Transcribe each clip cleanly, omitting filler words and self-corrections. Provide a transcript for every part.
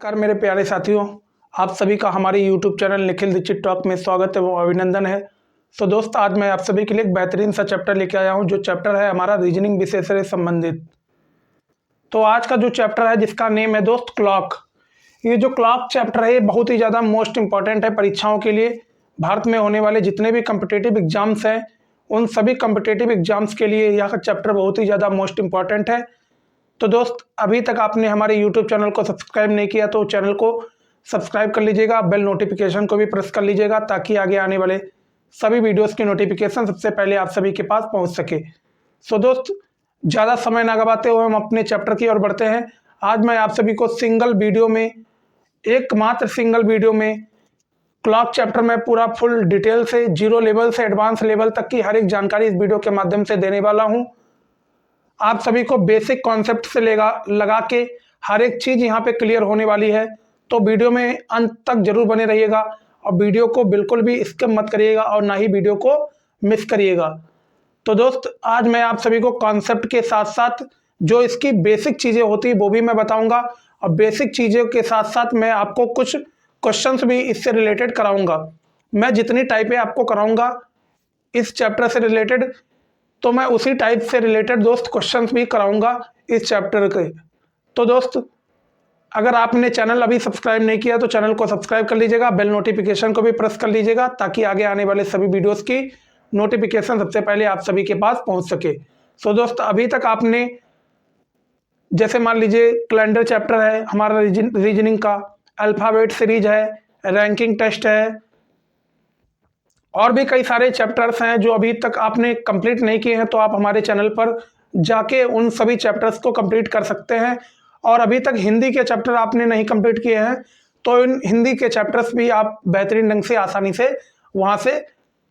नमस्कार मेरे प्यारे साथियों, आप सभी का हमारे YouTube channel Nikhil Dikshit talk में स्वागत एवं अभिनंदन है। तो दोस्त, आज मैं आप सभी के लिए एक बेहतरीन सा चैप्टर लेके आया हूं, जो चैप्टर है हमारा रीजनिंग विषय से संबंधित। तो आज का जो चैप्टर है, जिसका नेम है दोस्त क्लॉक। ये जो क्लॉक चैप्टर है, ये बहुत ही ज़्यादा मोस्ट इंपॉर्टेंट है परीक्षाओं के लिए। भारत में होने वाले जितने भी कम्पिटेटिव एग्जाम्स हैं, उन सभी कम्पिटेटिव एग्जाम्स के लिए यह चैप्टर बहुत ही ज़्यादा मोस्ट इंपॉर्टेंट है। तो दोस्त, अभी तक आपने हमारे YouTube चैनल को सब्सक्राइब नहीं किया तो चैनल को सब्सक्राइब कर लीजिएगा, बेल नोटिफिकेशन को भी प्रेस कर लीजिएगा, ताकि आगे आने वाले सभी वीडियोस की नोटिफिकेशन सबसे पहले आप सभी के पास पहुंच सके। सो दोस्त, ज़्यादा समय ना गवाते हुए हम अपने चैप्टर की ओर बढ़ते हैं। आज मैं आप सभी को एकमात्र सिंगल वीडियो में क्लॉक चैप्टर में पूरा फुल डिटेल से, जीरो लेवल से एडवांस लेवल तक की हर एक जानकारी इस वीडियो के माध्यम से देने वाला हूँ। आप सभी को बेसिक कॉन्सेप्ट से लगा के हर एक चीज़ यहाँ पे क्लियर होने वाली है। तो वीडियो में अंत तक जरूर बने रहिएगा और वीडियो को बिल्कुल भी स्किप मत करिएगा और ना ही वीडियो को मिस करिएगा। तो दोस्त, आज मैं आप सभी को कॉन्सेप्ट के साथ साथ जो इसकी बेसिक चीज़ें होती है वो भी मैं बताऊँगा, और बेसिक चीज़ों के साथ साथ मैं आपको कुछ क्वेश्चंस भी इससे रिलेटेड कराऊँगा। मैं जितनी टाइपें आपको कराऊँगा इस चैप्टर से रिलेटेड, तो मैं उसी टाइप से रिलेटेड दोस्त क्वेश्चंस भी कराऊंगा इस चैप्टर के। तो दोस्त, अगर आपने चैनल अभी सब्सक्राइब नहीं किया तो चैनल को सब्सक्राइब कर लीजिएगा, बेल नोटिफिकेशन को भी प्रेस कर लीजिएगा, ताकि आगे आने वाले सभी वीडियोस की नोटिफिकेशन सबसे पहले आप सभी के पास पहुंच सके। सो दोस्त, अभी तक आपने, जैसे मान लीजिए कैलेंडर चैप्टर है हमारा रीजनिंग का, अल्फ़ाबेट सीरीज है, रैंकिंग टेस्ट है, और भी कई सारे चैप्टर्स हैं जो अभी तक आपने कंप्लीट नहीं किए हैं, तो आप हमारे चैनल पर जाके उन सभी चैप्टर्स को कंप्लीट कर सकते हैं। और अभी तक हिंदी के चैप्टर आपने नहीं कंप्लीट किए हैं, तो इन हिंदी के चैप्टर्स भी आप बेहतरीन ढंग से आसानी से वहाँ से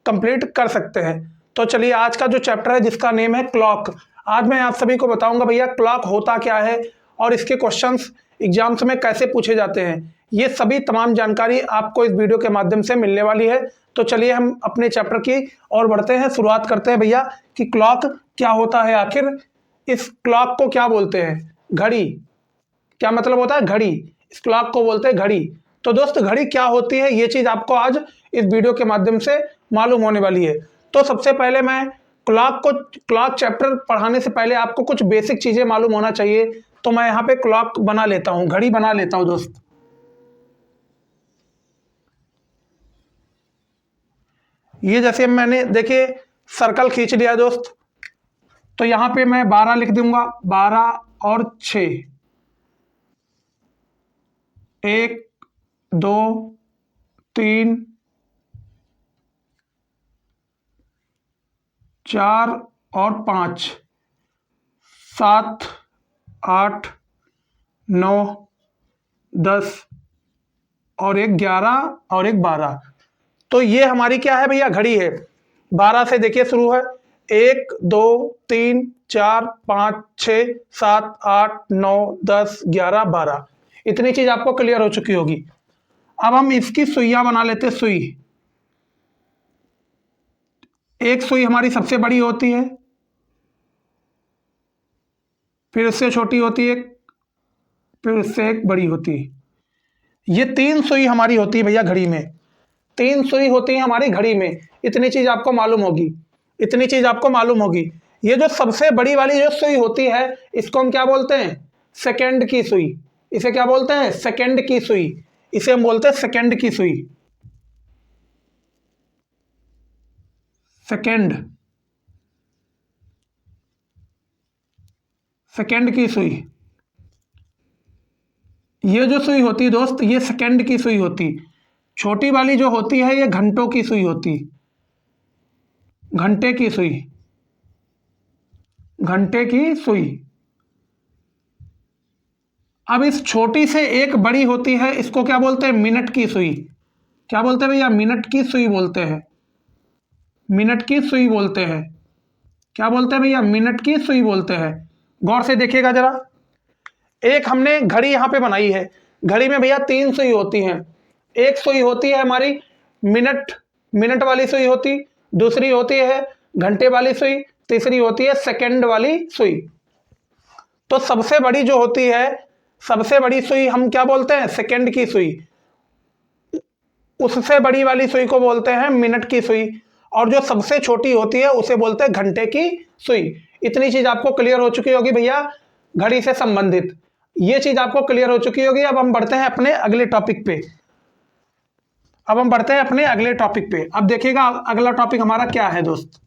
कंप्लीट कर सकते हैं। तो चलिए, आज का जो चैप्टर है जिसका नेम है क्लॉक, आज मैं आप सभी को बताऊँगा भैया क्लॉक होता क्या है और इसके क्वेश्चंस एग्जाम्स में कैसे पूछे जाते हैं। ये सभी तमाम जानकारी आपको इस वीडियो के माध्यम से मिलने वाली है। तो चलिए हम अपने चैप्टर की ओर बढ़ते हैं, शुरुआत करते हैं भैया कि क्लॉक क्या होता है। आखिर इस क्लॉक को क्या बोलते हैं? घड़ी। क्या मतलब होता है? घड़ी। इस क्लॉक को बोलते हैं घड़ी। तो दोस्त, घड़ी क्या होती है, ये चीज़ आपको आज इस वीडियो के माध्यम से मालूम होने वाली है। तो सबसे पहले मैं क्लॉक चैप्टर पढ़ाने से पहले आपको कुछ बेसिक चीज़ें मालूम होना चाहिए। तो मैं यहाँ पे क्लॉक बना लेता हूँ, घड़ी बना लेता हूँ दोस्त। ये जैसे मैंने, देखिए, सर्कल खींच लिया दोस्त, तो यहाँ पे मैं 12 लिख दूंगा, 12 और 6, 1 2 3 4 और 5, 7 8 9 10 और एक 11 और एक 12। तो ये हमारी क्या है भैया? घड़ी है। 12 से देखिए शुरू है, 1 2 3 4 5 6 7 8 9 10 11 12। इतनी चीज आपको क्लियर हो चुकी होगी। अब हम इसकी सुइयां बना लेते हैं। सुई, एक सुई हमारी सबसे बड़ी होती है, फिर इससे छोटी होती है, फिर इससे एक बड़ी होती है। ये 3 सुई हमारी होती है भैया घड़ी में। 3 सुई होती है हमारी घड़ी में। इतनी चीज आपको मालूम होगी, इतनी चीज आपको मालूम होगी। ये जो सबसे बड़ी वाली जो सुई होती है, इसको हम क्या बोलते हैं? सेकंड की सुई। इसे क्या बोलते हैं? सेकंड की सुई। इसे हम बोलते हैं सेकंड की सुई। सेकंड की सुई। ये जो सुई होती है दोस्त, ये सेकंड की सुई होती। छोटी वाली जो होती है, ये घंटों की सुई होती, घंटे की सुई, घंटे की सुई। अब इस छोटी से एक बड़ी होती है, इसको क्या बोलते हैं? मिनट की सुई। क्या बोलते हैं भैया? मिनट की सुई बोलते हैं। मिनट की सुई बोलते हैं। क्या बोलते हैं भैया? मिनट की सुई बोलते हैं। गौर से देखिएगा जरा, एक हमने घड़ी यहाँ पे बनाई है। घड़ी में भैया 3 सुई होती हैं। एक सुई होती है हमारी मिनट वाली सुई होती, दूसरी होती है घंटे वाली सुई, तीसरी होती है सेकंड वाली सुई। तो सबसे बड़ी जो होती है सबसे बड़ी सुई हम क्या बोलते हैं? सेकंड की सुई। उससे बड़ी वाली सुई को बोलते हैं मिनट की सुई, और जो सबसे छोटी होती है उसे बोलते हैं घंटे की सुई। इतनी चीज आपको क्लियर हो चुकी होगी भैया घड़ी से संबंधित, ये चीज आपको क्लियर हो चुकी होगी। अब हम बढ़ते हैं अपने अगले टॉपिक पे। अब देखिएगा अगला टॉपिक हमारा क्या है दोस्त।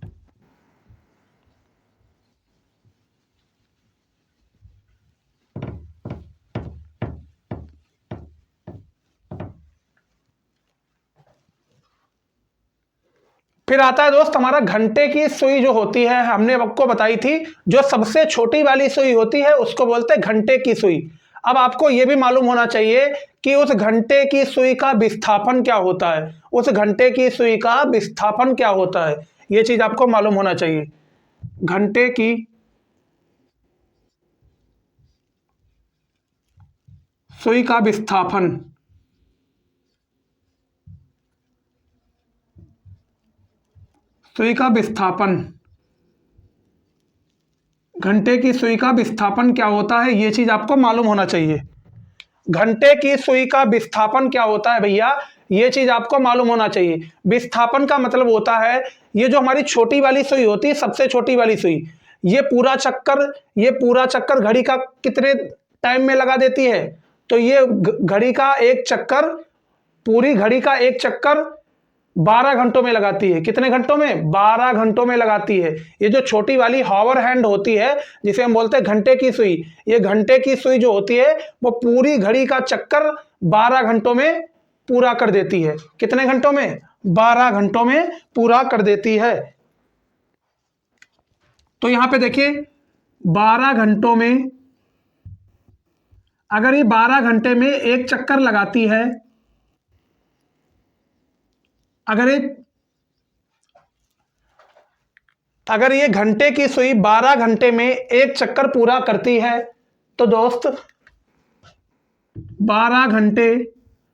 फिर आता है दोस्त हमारा घंटे की सुई जो होती है, हमने आपको बताई थी जो सबसे छोटी वाली सुई होती है उसको बोलते हैं घंटे की सुई। अब आपको यह भी मालूम होना चाहिए कि उस घंटे की सुई का विस्थापन क्या होता है, उस घंटे की सुई का विस्थापन क्या होता है, यह चीज आपको मालूम होना चाहिए। घंटे की सुई का विस्थापन, सुई का विस्थापन, घंटे की सुई का विस्थापन क्या होता है, यह चीज आपको मालूम होना चाहिए। घंटे की सुई का विस्थापन क्या होता है भैया, यह चीज आपको मालूम होना चाहिए। विस्थापन का मतलब होता है ये जो हमारी छोटी वाली सुई होती है, सबसे छोटी वाली सुई, ये पूरा चक्कर घड़ी का कितने टाइम में लगा देती है? तो ये घड़ी का एक चक्कर, पूरी घड़ी का एक चक्कर 12 घंटों में लगाती है। कितने घंटों में? 12 घंटों में लगाती है। ये जो छोटी वाली हॉवर हैंड होती है जिसे हम बोलते हैं घंटे की सुई, ये घंटे की सुई जो होती है वो पूरी घड़ी का चक्कर 12 घंटों में पूरा कर देती है। कितने घंटों में? 12 घंटों में पूरा कर देती है। तो यहां पे देखिए 12 घंटों में, अगर ये 12 घंटे में एक चक्कर लगाती है, अगर ये घंटे की सुई 12 घंटे में एक चक्कर पूरा करती है, तो दोस्त 12 घंटे,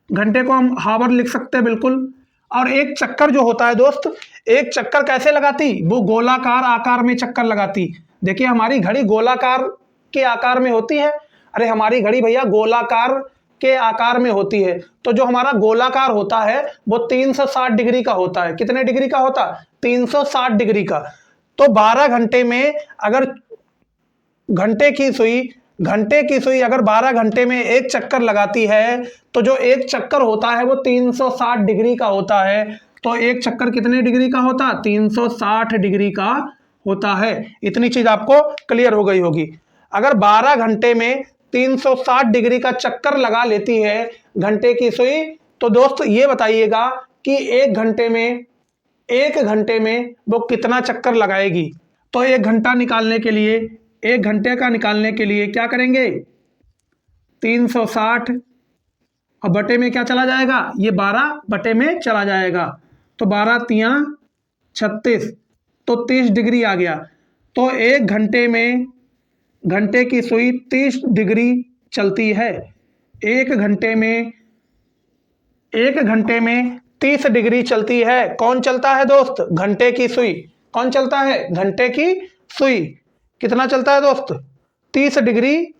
घंटे को हम हावर लिख सकते हैं बिल्कुल। और एक चक्कर जो होता है दोस्त, एक चक्कर कैसे लगाती? वो गोलाकार आकार में चक्कर लगाती। देखिए हमारी घड़ी गोलाकार के आकार में होती है। अरे हमारी घड़ी भैया गोलाकार के आकार में होती है। तो जो हमारा गोलाकार होता है वो 360 डिग्री का होता है। कितने डिग्री का होता? 360 डिग्री का। तो 12 घंटे में अगर घंटे की सुई अगर 12 घंटे में एक चक्कर लगाती है, तो जो एक चक्कर होता है वो 360 डिग्री का होता है। तो एक चक्कर कितने डिग्री का होता? 360 डिग्री का होता है। इतनी चीज आपको क्लियर हो गई होगी। अगर 12 घंटे में 360 डिग्री का चक्कर लगा लेती है घंटे की सुई, तो दोस्त ये बताइएगा कि एक घंटे में वो कितना चक्कर लगाएगी। तो एक घंटा निकालने के लिए, एक घंटे का निकालने के लिए क्या करेंगे? 360 और बटे में क्या चला जाएगा? ये 12 बटे में चला जाएगा। तो 12 तियां 36, तो 30 डिग्री आ गया। तो एक घंटे में घंटे की सुई 30 डिग्री चलती है। एक घंटे में 30 डिग्री चलती है। कौन चलता है दोस्त? घंटे की सुई। कौन चलता है? घंटे की सुई। कितना चलता है दोस्त? 30 डिग्री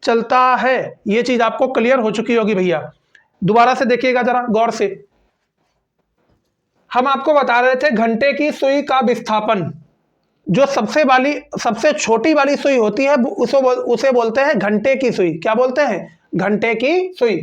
चलता है। यह चीज आपको क्लियर हो चुकी होगी भैया। दोबारा से देखिएगा जरा गौर से। हम आपको बता रहे थे घंटे की सुई का विस्थापन, जो सबसे छोटी वाली सुई होती है उसे बोलते हैं घंटे की सुई। क्या बोलते हैं? घंटे की सुई।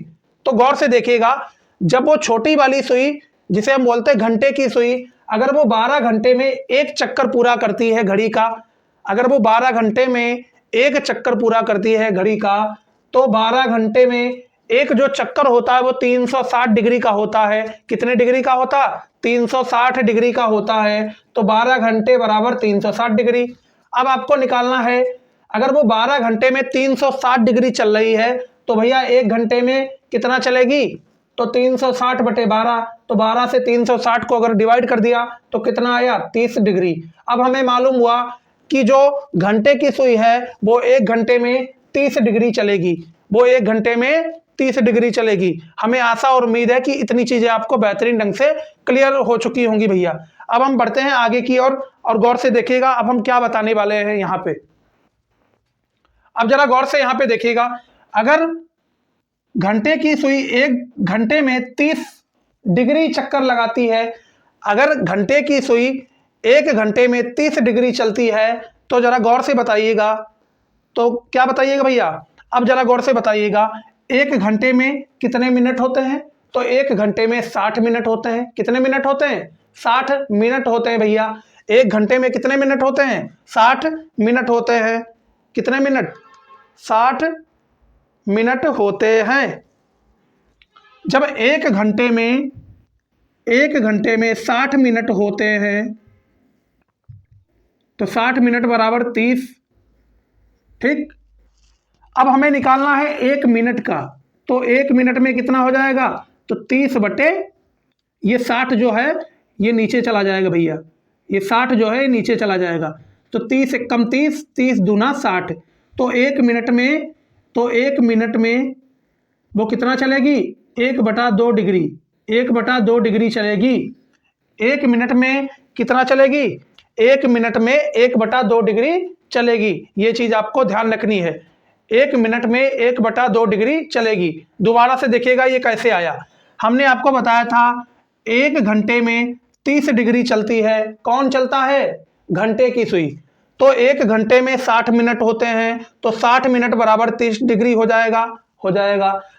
तो गौर से देखिएगा, जब वो छोटी वाली सुई जिसे हम बोलते हैं घंटे की सुई, अगर वो 12 घंटे में एक चक्कर पूरा करती है घड़ी का, अगर वो 12 घंटे में एक चक्कर पूरा करती है घड़ी का, तो 12 घंटे में एक जो चक्कर होता है वो 360 डिग्री का होता है। कितने डिग्री का होता? 360 डिग्री का होता है। तो 12 घंटे बराबर 360 डिग्री। अब आपको निकालना है, अगर वो 12 घंटे में 360 डिग्री चल रही है, तो भैया एक घंटे में कितना चलेगी? तो 360 बटे 12, तो 12 से 360 को अगर डिवाइड कर दिया तो कितना आया? 30 डिग्री। अब हमें मालूम हुआ कि जो घंटे की सुई है वो एक घंटे में 30 डिग्री चलेगी, वो एक घंटे में 30 डिग्री चलेगी। हमें आशा और उम्मीद है कि इतनी चीजें आपको बेहतरीन ढंग से क्लियर हो चुकी होंगी भैया। अब हम बढ़ते हैं आगे की ओर और गौर से देखिएगा अब हम क्या बताने वाले हैं यहाँ पे। अब जरा गौर से यहाँ पे देखिएगा, अगर घंटे की सुई 1 घंटे में 30 डिग्री चक्कर लगाती है, अगर घंटे की सुई 1 घंटे में 30 डिग्री चलती है, तो जरा गौर से बताइएगा, तो क्या बताइएगा भैया, अब जरा गौर से बताइएगा 1 घंटे में कितने मिनट होते हैं? तो 1 घंटे में 60 मिनट होते हैं। कितने मिनट होते हैं? 60 मिनट होते हैं भैया। 1 घंटे में कितने मिनट होते हैं? 60 मिनट होते हैं। कितने मिनट? 60 मिनट होते हैं। जब 1 घंटे में 60 मिनट होते हैं, तो 60 मिनट बराबर 30। ठीक, अब हमें निकालना है 1 मिनट का, तो 1 मिनट में कितना हो जाएगा? तो 30 बटे ये 60 जो है ये नीचे चला जाएगा भैया, ये 60 जो है नीचे चला जाएगा। तो 30 एक कम 30, 30 दूना 60। तो 1 मिनट में वो कितना चलेगी? 1/2 डिग्री, 1/2 डिग्री चलेगी। 1 मिनट में कितना चलेगी? 1 मिनट में 1/2 डिग्री चलेगी। ये चीज़ आपको ध्यान रखनी है, 1 मिनट में 1/2 डिग्री चलेगी। दोबारा से देखिएगा ये कैसे आया। हमने आपको बताया था 1 घंटे में 30 डिग्री चलती है। कौन चलता है? घंटे की सुई। तो 1 घंटे में 60 मिनट होते हैं, तो 60 मिनट बराबर 30 डिग्री हो जाएगा।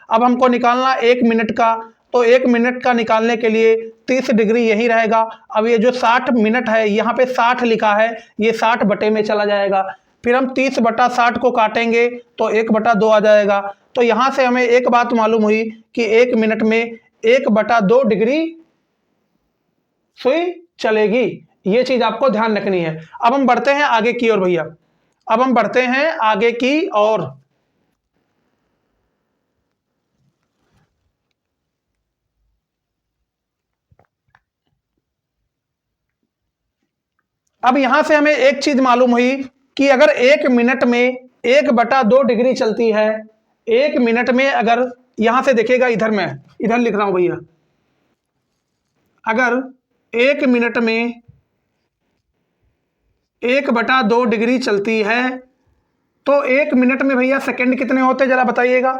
अब हमको निकालना 1 मिनट का, तो 1 मिनट का निकालने के लिए 30 डिग्री यही रहेगा। अब ये जो 60 मिनट है, यहाँ पे 60 लिखा है, ये 60 बटे में चला जाएगा। फिर हम 30/60 को काटेंगे तो 1/2 आ जाएगा। तो यहाँ से हमें एक बात मालूम हुई कि 1 मिनट में 1/2 डिग्री सुई चलेगी। ये चीज आपको ध्यान रखनी है। अब हम बढ़ते हैं आगे की ओर भैया, अब हम बढ़ते हैं आगे की ओर। अब यहां से हमें एक चीज मालूम हुई कि अगर 1 मिनट में 1/2 डिग्री चलती है, 1 मिनट में अगर, यहां से देखिएगा, इधर मैं इधर लिख रहा हूं भैया, अगर 1 मिनट में 1/2 डिग्री चलती है, तो 1 मिनट में भैया सेकंड कितने होते हैं जरा बताइएगा?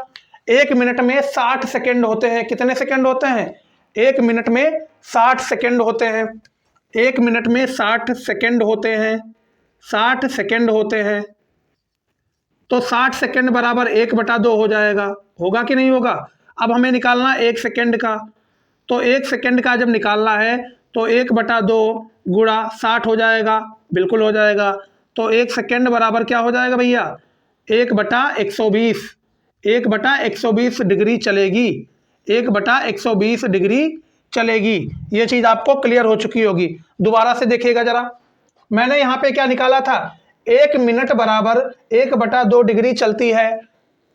1 मिनट में 60 सेकंड होते हैं। कितने सेकंड होते हैं? 1 मिनट में 60 सेकंड होते हैं। 1 मिनट में 60 सेकंड होते हैं, 60 सेकंड होते हैं। तो 60 सेकंड बराबर 1/2 हो जाएगा। होगा कि नहीं होगा? अब हमें निकालना 1 सेकंड का, तो 1 सेकंड का जब निकालना है तो 1/2 गुणा 60 हो जाएगा। बिल्कुल हो जाएगा। तो 1 सेकंड बराबर क्या हो जाएगा भैया? 1/120, 1/120 डिग्री चलेगी, 1/120 डिग्री चलेगी। ये चीज़ आपको क्लियर हो चुकी होगी। दोबारा से देखिएगा जरा, मैंने यहाँ पे क्या निकाला था? 1 मिनट बराबर 1/2 डिग्री चलती है।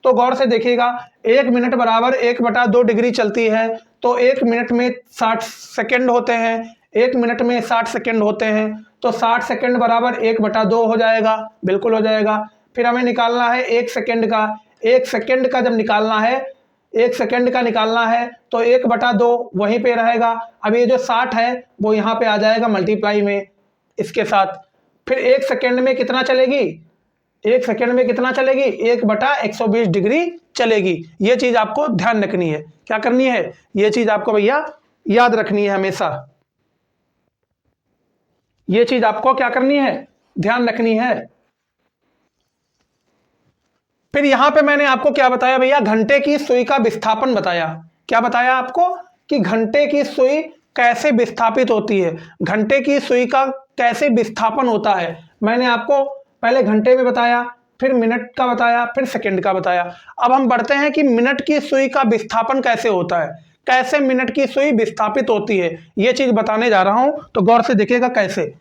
तो गौर से देखिएगा, 1 मिनट बराबर 1/2 डिग्री चलती है, तो 1 मिनट में 60 सेकंड होते हैं। 1 मिनट में 60 सेकंड होते हैं, तो 60 सेकंड बराबर 1/2 हो जाएगा। बिल्कुल हो जाएगा। फिर हमें निकालना है 1 सेकंड का। 1 सेकंड का जब निकालना है, 1 सेकंड का निकालना है, तो 1/2 वहीं पे रहेगा। अब ये जो 60 है वो यहाँ पे आ जाएगा मल्टीप्लाई में इसके साथ। फिर 1 सेकंड में कितना चलेगी? 1 सेकंड में कितना चलेगी? 1/120 डिग्री चलेगी। ये चीज आपको ध्यान रखनी है। क्या करनी है? ये चीज आपको भैया याद रखनी है हमेशा। ये चीज आपको क्या करनी है? ध्यान रखनी है। फिर यहां पे मैंने आपको क्या बताया भैया? घंटे की सुई का विस्थापन बताया। क्या बताया आपको? कि घंटे की सुई कैसे विस्थापित होती है, घंटे की सुई का कैसे विस्थापन होता है। मैंने आपको पहले घंटे में बताया, फिर मिनट का बताया, फिर सेकंड का बताया। अब हम बढ़ते हैं कि मिनट की सुई का विस्थापन कैसे होता है, कैसे मिनट की सुई विस्थापित होती है। यह चीज बताने जा रहा हूं, तो गौर से देखिएगा कैसे।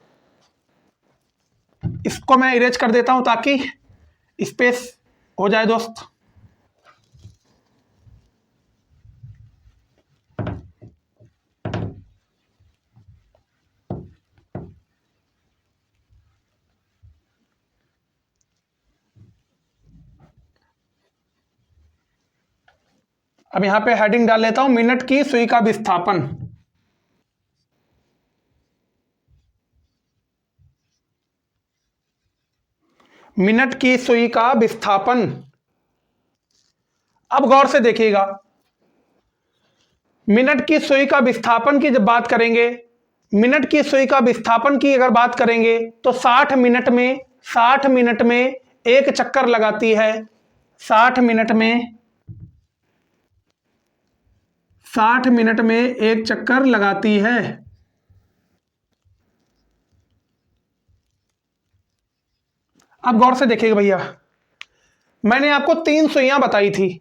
इसको मैं इरेज कर देता हूं ताकि स्पेस हो जाए दोस्त। अब यहां पे हेडिंग डाल लेता हूं, मिनट की सुई का विस्थापन। मिनट की सुई का विस्थापन। अब गौर से देखिएगा, मिनट की सुई का विस्थापन की जब बात करेंगे, मिनट की सुई का विस्थापन की अगर बात करेंगे तो 60 मिनट में एक चक्कर लगाती है। 60 मिनट में एक चक्कर लगाती है। अब गौर से देखिएगा भैया, मैंने आपको 3 सुइयां बताई थी।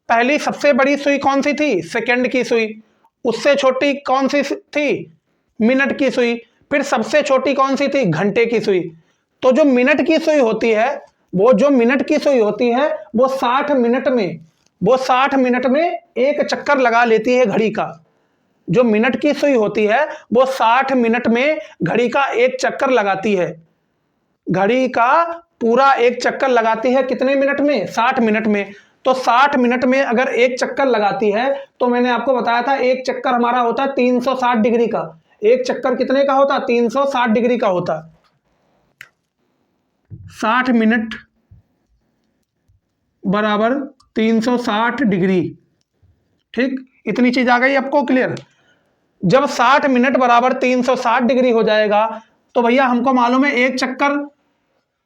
पहली सबसे बड़ी सुई कौन सी थी? सेकंड की सुई। उससे छोटी कौन सी थी? मिनट की सुई। फिर सबसे छोटी कौन सी थी? घंटे की सुई। तो जो मिनट की सुई होती है, वो 60 मिनट में एक चक्कर लगा लेती है घड़ी का। जो मिनट की सुई होती है वो 60 मिनट में घड़ी का एक चक्कर लगाती है। घड़ी का पूरा एक चक्कर लगाती है कितने मिनट में? 60 मिनट में। तो 60 मिनट में अगर एक चक्कर लगाती है तो मैंने आपको बताया था एक चक्कर हमारा होता है 360 डिग्री का। एक चक्कर कितने का होता? 360 डिग्री का होता। 60 मिनट बराबर 360 डिग्री। ठीक, इतनी चीज आ गई आपको क्लियर? जब 60 मिनट बराबर 360 डिग्री हो जाएगा तो भैया हमको मालूम है एक चक्कर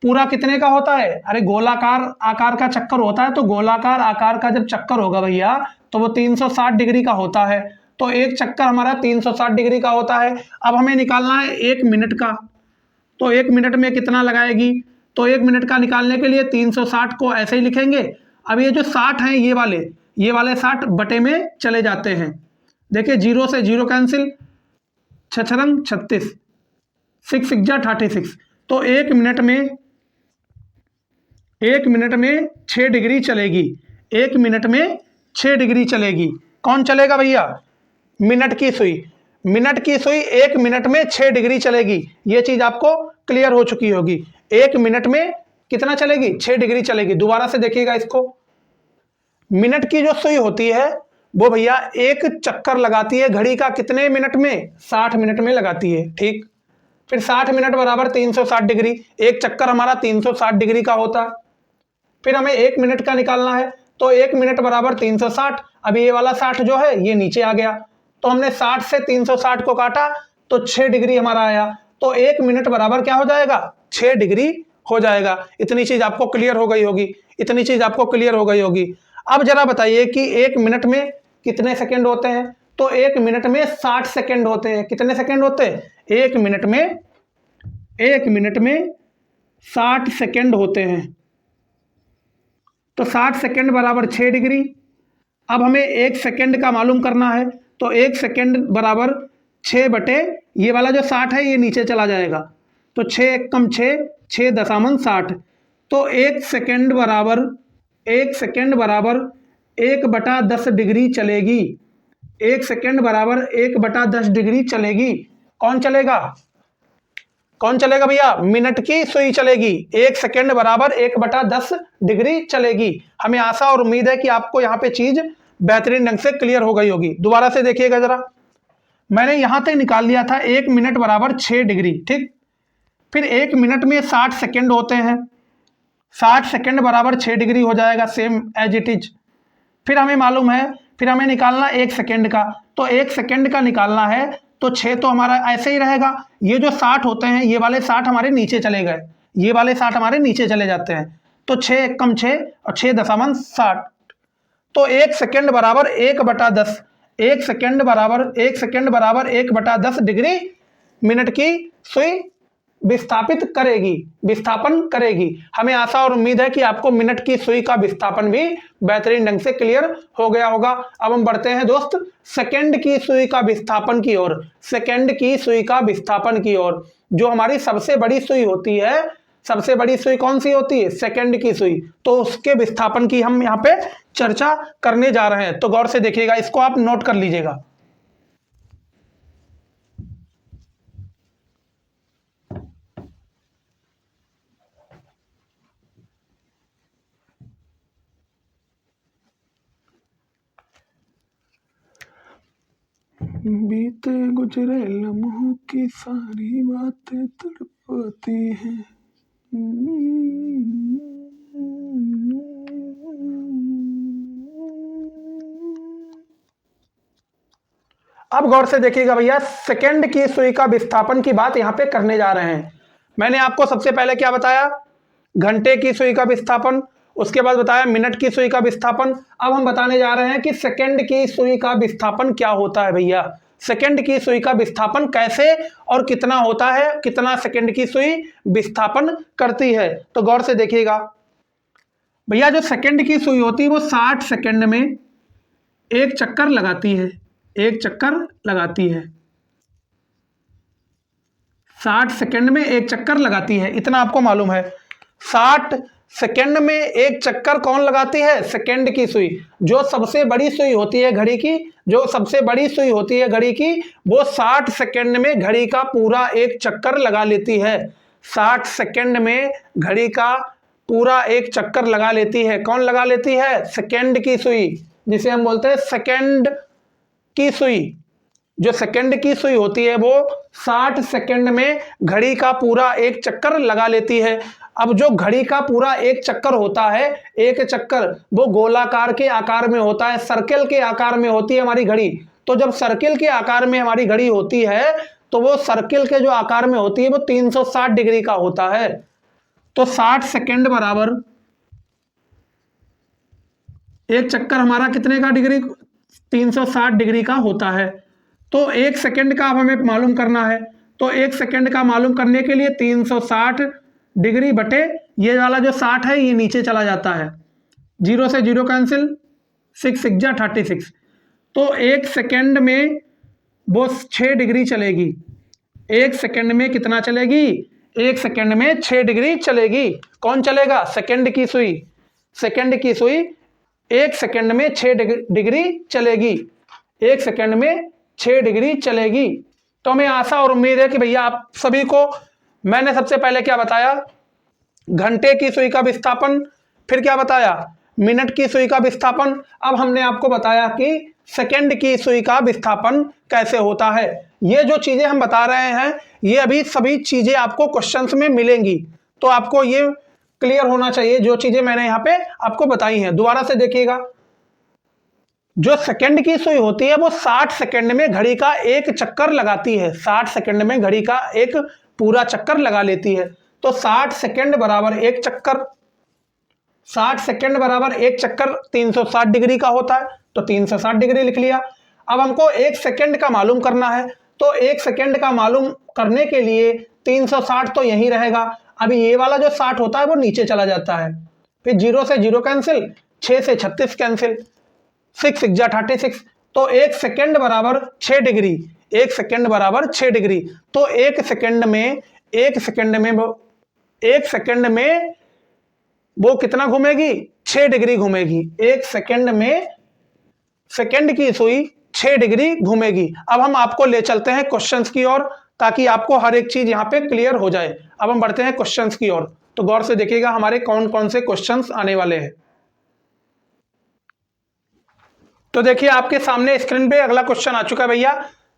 पूरा कितने का होता है? अरे गोलाकार आकार का चक्कर होता है, तो गोलाकार आकार का जब चक्कर होगा भैया तो वो 360 डिग्री का होता है। तो एक चक्कर हमारा 360 डिग्री का होता है। अब हमें निकालना है 1 मिनट का। तो 1 मिनट में कितना लगाएगी? तो 1 मिनट का निकालने के लिए 360 को ऐसे ही लिखेंगे। अब ये जो 60 हैं ये वाले 60 बटे में चले जाते हैं। देखिए 0 से 0 कैंसिल, 6 36, 6 6 36। तो 1 मिनट में 6 डिग्री चलेगी। 1 मिनट में 6 डिग्री चलेगी। कौन चलेगा भैया? मिनट की सुई। मिनट की सुई 1 मिनट में 6 डिग्री चलेगी। ये चीज आपको क्लियर हो चुकी होगी। 1 मिनट में कितना चलेगी? 6 डिग्री चलेगी। दोबारा से देखिएगा इसको, मिनट की जो सुई होती है वो भैया एक चक्कर लगाती है घड़ी का कितने मिनट में? 60 मिनट में लगाती है। ठीक, फिर 60 मिनट बराबर 360 डिग्री। एक चक्कर हमारा 360 डिग्री का होता। फिर हमें 1 मिनट का निकालना है, तो 1 मिनट बराबर 360। अब ये वाला 60 जो है ये नीचे आ गया, तो हमने 60 से 360 को काटा तो 6 डिग्री हमारा आया। तो 1 मिनट बराबर क्या हो जाएगा? 6 डिग्री हो जाएगा। इतनी चीज आपको क्लियर हो गई होगी। अब जरा बताइए कि 1 मिनट में कितने सेकंड होते हैं? तो 1 मिनट में 60 सेकंड होते हैं। कितने सेकंड होते हैं? 1 मिनट में 60 सेकंड होते हैं। तो 60 सेकंड बराबर 6 डिग्री। अब हमें 1 सेकंड का मालूम करना है, तो 1 सेकंड बराबर 6 बटे ये वाला जो 60 है ये नीचे चला जाएगा। तो 6 1 कम 6, 6 दशामन 60। तो 1 सेकंड बराबर 1/10 डिग्री चलेगी। 1 सेकंड बराबर 1/10 डिग्री चलेगी। कौन चलेगा भैया? मिनट की सुई चलेगी। 1 सेकंड बराबर 1/10 डिग्री चलेगी। हमें आशा और उम्मीद है कि आपको यहाँ पे चीज बेहतरीन ढंग से क्लियर हो गई होगी। दोबारा से देखिएगा जरा, मैंने यहां तक निकाल लिया था 1 मिनट बराबर 6 डिग्री। ठीक, फिर 1 मिनट में 60 सेकंड होते हैं। 60 सेकंड बराबर 6 डिग्री हो जाएगा, सेम एज इट इज। फिर हमें मालूम है, फिर हमें निकालना 1 सेकंड का। तो 1 सेकंड का निकालना है तो 6 तो हमारा ऐसे ही रहेगा। ये जो 60 होते हैं ये वाले 60 हमारे नीचे चले गए, ये वाले 60 हमारे नीचे चले जाते हैं। तो 6 1 कम 6 और 6 दशामन 60। तो 1 सेकंड बराबर 1/10। 1 सेकंड बराबर 1/10 डिग्री मिनट की सुई विस्थापन करेगी। हमें आशा और उम्मीद है कि आपको मिनट की सुई का विस्थापन भी बेहतरीन ढंग से क्लियर हो गया होगा। अब हम बढ़ते हैं दोस्त सेकंड की सुई का विस्थापन की ओर। जो हमारी सबसे बड़ी सुई होती है, सबसे बड़ी सुई कौन सी होती है? सेकंड की सुई। तो उसके विस्थापन की हम यहाँ पे चर्चा करने जा रहे हैं। तो गौर से देखिएगा, इसको आप नोट कर लीजिएगा। बीते गुजरे लम्हों की सारी बातें तड़पती हैं। अब गौर से देखिएगा भैया, सेकंड की सुई का विस्थापन की बात यहां पे करने जा रहे हैं। मैंने आपको सबसे पहले क्या बताया, घंटे की सुई का विस्थापन, उसके बाद बताया मिनट की सुई का विस्थापन। अब हम बताने जा रहे हैं कि सेकंड की सुई का विस्थापन क्या होता है भैया। सेकंड की सुई का विस्थापन कैसे और कितना होता है, कितना सेकंड की सुई विस्थापन करती है। तो गौर से देखिएगा भैया, जो सेकंड की सुई होती है वो 60 सेकंड में एक चक्कर लगाती है, एक चक्कर लगाती है, 60 सेकंड में एक चक्कर लगाती है, इतना आपको मालूम है। 60 सेकंड में एक चक्कर कौन लगाती है, सेकंड की सुई। जो सबसे बड़ी सुई होती है घड़ी की, जो सबसे बड़ी सुई होती है घड़ी की, वो 60 सेकंड में घड़ी का पूरा एक चक्कर लगा लेती है। 60 सेकंड में घड़ी का पूरा एक चक्कर लगा लेती है। कौन लगा लेती है, सेकंड की सुई, जिसे हम बोलते हैं सेकंड की सुई। जो सेकंड की सुई होती है वो 60 सेकंड में घड़ी का पूरा एक चक्कर लगा लेती है। अब जो घड़ी का पूरा एक चक्कर होता है, एक चक्कर वो गोलाकार के आकार में होता है, सर्कल के आकार में होती है हमारी घड़ी। तो जब सर्कल के आकार में हमारी घड़ी होती है तो वो सर्कल के जो आकार में होती है वो 360 डिग्री का होता है। तो 60 सेकंड बराबर एक चक्कर हमारा कितने का डिग्री, 360 डिग्री का होता है। तो एक सेकंड का अब हमें मालूम करना है। तो एक सेकंड का मालूम करने के लिए 360 डिग्री बटे ये वाला जो 60 है ये नीचे चला जाता है, 0 से 0 कैंसिल, 6 6 जा 36। तो एक सेकंड में वो 6 डिग्री चलेगी। एक सेकंड में कितना चलेगी, एक सेकंड में 6 डिग्री चलेगी। कौन चलेगा, सेकंड की सुई। सेकंड की सुई एक सेकंड में 6 डिग्री चलेगी, एक सेकंड में 6 डिग्री चलेगी। तो हमें आशा और उम्मीद है कि भैया आप सभी को मैंने सबसे पहले क्या बताया, घंटे की सुई का विस्थापन, फिर क्या बताया, मिनट की सुई का विस्थापन। अब हमने आपको बताया कि सेकंड की सुई का विस्थापन कैसे होता है। ये जो चीजें हम बता रहे हैं ये अभी सभी चीजें आपको क्वेश्चंस में मिलेंगी, तो आपको ये क्लियर होना चाहिए जो चीजें मैंने यहाँ पे आपको बताई हैं। दोबारा से देखिएगा, जो सेकंड की सुई होती है वो 60 सेकंड में घड़ी का एक चक्कर लगाती है, 60 सेकंड में घड़ी का एक पूरा चक्कर लगा लेती है। तो 60 सेकंड बराबर एक चक्कर, 60 सेकंड बराबर एक चक्कर 360 डिग्री का होता है, तो 360 डिग्री लिख लिया। अब हमको एक सेकंड का मालूम करना है, तो एक सेकंड का मालूम करने के लिए 360 तो यही रहेगा। अभी ये वाला जो 60 होता है वो नीचे चला जाता है, फिर 0 से 0 कैंसिल, 6 से 36 कैंसिल, 6 6 जा 36। तो एक सेकंड बराबर 6 डिग्री, एक सेकंड बराबर 6 डिग्री। तो एक सेकंड में वो कितना घूमेगी, 6 डिग्री घूमेगी। एक सेकंड में सेकंड की सुई 6 डिग्री घूमेगी। अब हम आपको ले चलते हैं क्वेश्चंस की ओर, ताकि आपको हर एक चीज यहां पे क्लियर हो जाए। अब हम बढ़ते हैं क्वेश्चंस की ओर, तो गौर से देखिएगा हमारे कौन कौन से क्वेश्चंस आने वाले हैं। तो देखिए आपके सामने स्क्रीन पे अगला क्वेश्चन आ चुका है भैया।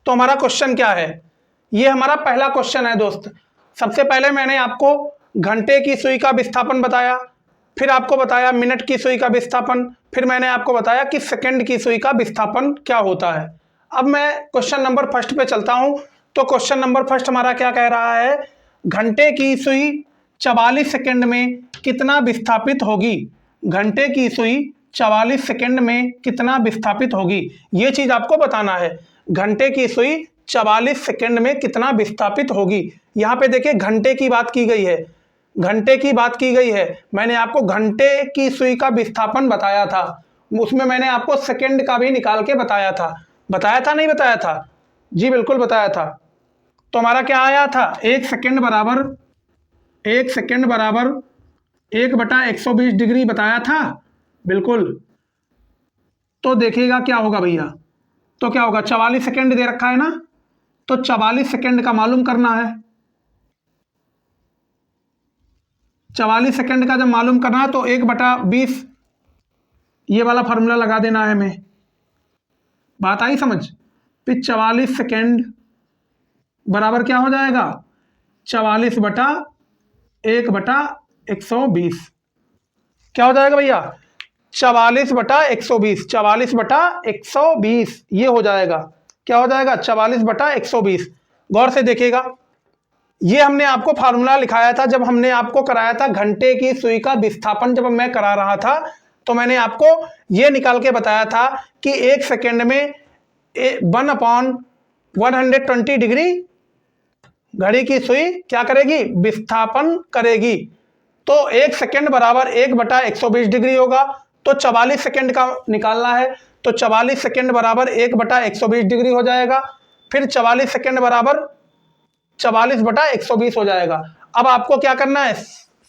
तो हमारा क्वेश्चन क्या है, ये हमारा पहला क्वेश्चन है दोस्त। सबसे पहले मैंने आपको घंटे की सुई का विस्थापन बताया, फिर आपको बताया मिनट की सुई का विस्थापन, फिर मैंने आपको बताया कि सेकंड की सुई का विस्थापन क्या होता है। अब मैं क्वेश्चन नंबर फर्स्ट पे चलता हूं। तो क्वेश्चन नंबर फर्स्ट हमारा क्या कह रहा है, घंटे की सुई 44 सेकंड में कितना विस्थापित होगी। घंटे की सुई 44 सेकंड में कितना विस्थापित होगी, ये चीज आपको बताना है। घंटे की सुई 44 सेकंड में कितना विस्थापित होगी। यहाँ पे देखिए घंटे की बात की गई है, घंटे की बात की गई है। मैंने आपको घंटे की सुई का विस्थापन बताया था, उसमें मैंने आपको सेकंड का भी निकाल के बताया था नहीं बताया था, जी बिल्कुल बताया था। तो हमारा क्या आया था, एक सेकंड बराबर 1/120 डिग्री बताया था, बिल्कुल। तो देखिएगा क्या होगा भैया, तो क्या होगा, 44 सेकंड दे रखा है ना, तो 44 सेकंड का मालूम करना है। 44 सेकंड का जब मालूम करना है तो 1/20 ये वाला फार्मूला लगा देना है हमें। बात आई समझ। फिर 44 सेकंड बराबर क्या हो जाएगा, 44/1/120 क्या हो जाएगा भैया, 44/120, 44/120 ये हो जाएगा। क्या हो जाएगा 44/120। गौर से देखिएगा, ये हमने आपको फार्मूला लिखाया था जब हमने आपको कराया था घंटे की सुई का विस्थापन। जब मैं करा रहा था तो मैंने आपको ये निकाल के बताया था कि 1 सेकेंड में 1/120 डिग्री घड़ी की सुई क्या करेगी, विस्थापन करेगी। तो 1 सेकेंड बराबर 1/120 डिग्री होगा। तो 44 सेकेंड का निकालना है, तो 44 सेकेंड बराबर 1/120 डिग्री हो जाएगा। फिर 44 सेकेंड बराबर 44/120 हो जाएगा। अब आपको क्या करना है,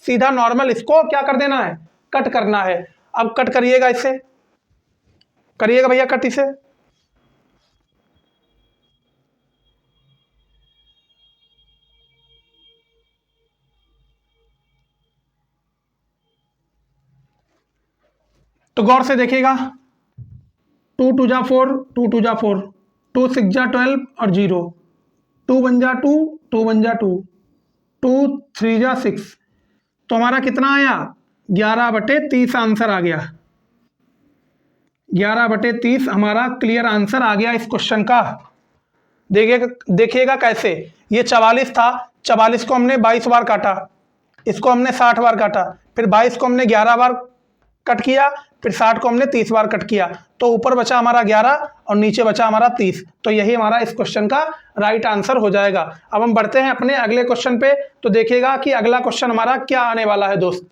सीधा नॉर्मल इसको क्या कर देना है, कट करना है। अब कट करिएगा, इसे करिएगा भैया कट इसे। तो गौर से देखिएगा, 2 2 जा 4, 2 2 जा 4, 2 6 जा 12 और 0, 2 1 जा 2, 2 1 जा 2, 2 3 जा 6। तो हमारा कितना आया, 11/30 आंसर आ गया। 11/30 हमारा क्लियर आंसर आ गया इस क्वेश्चन का। देखिएगा कैसे, ये 44 था, 44 को हमने 22 बार काटा, इसको हमने 60 बार काटा, फिर 22 को हमने 11 बार कट किया, फिर 60 को हमने 30 बार कट किया। तो ऊपर बचा हमारा 11 और नीचे बचा हमारा 30। तो यही हमारा इस क्वेश्चन का राइट आंसर हो जाएगा। अब हम बढ़ते हैं अपने अगले क्वेश्चन पे। तो देखिएगा कि अगला क्वेश्चन हमारा क्या आने वाला है दोस्त।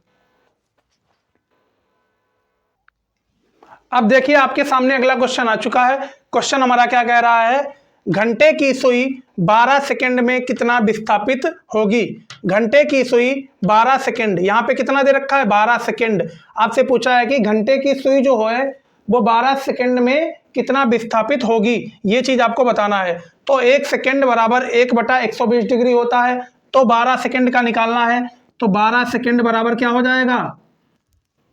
अब देखिए आपके सामने अगला क्वेश्चन आ चुका है। क्वेश्चन हमारा क्या कह रहा है, घंटे की सुई 12 सेकंड में कितना विस्थापित होगी। घंटे की सुई 12 सेकंड, यहाँ पे कितना दे रखा है, 12 सेकंड। आपसे पूछा है कि घंटे की सुई जो है वो 12 सेकंड में कितना विस्थापित होगी, ये चीज आपको बताना है। तो 1 सेकंड बराबर 1/120 डिग्री होता है। तो 12 सेकंड का निकालना है। तो 12 सेकंड बराबर क्या हो जाएगा,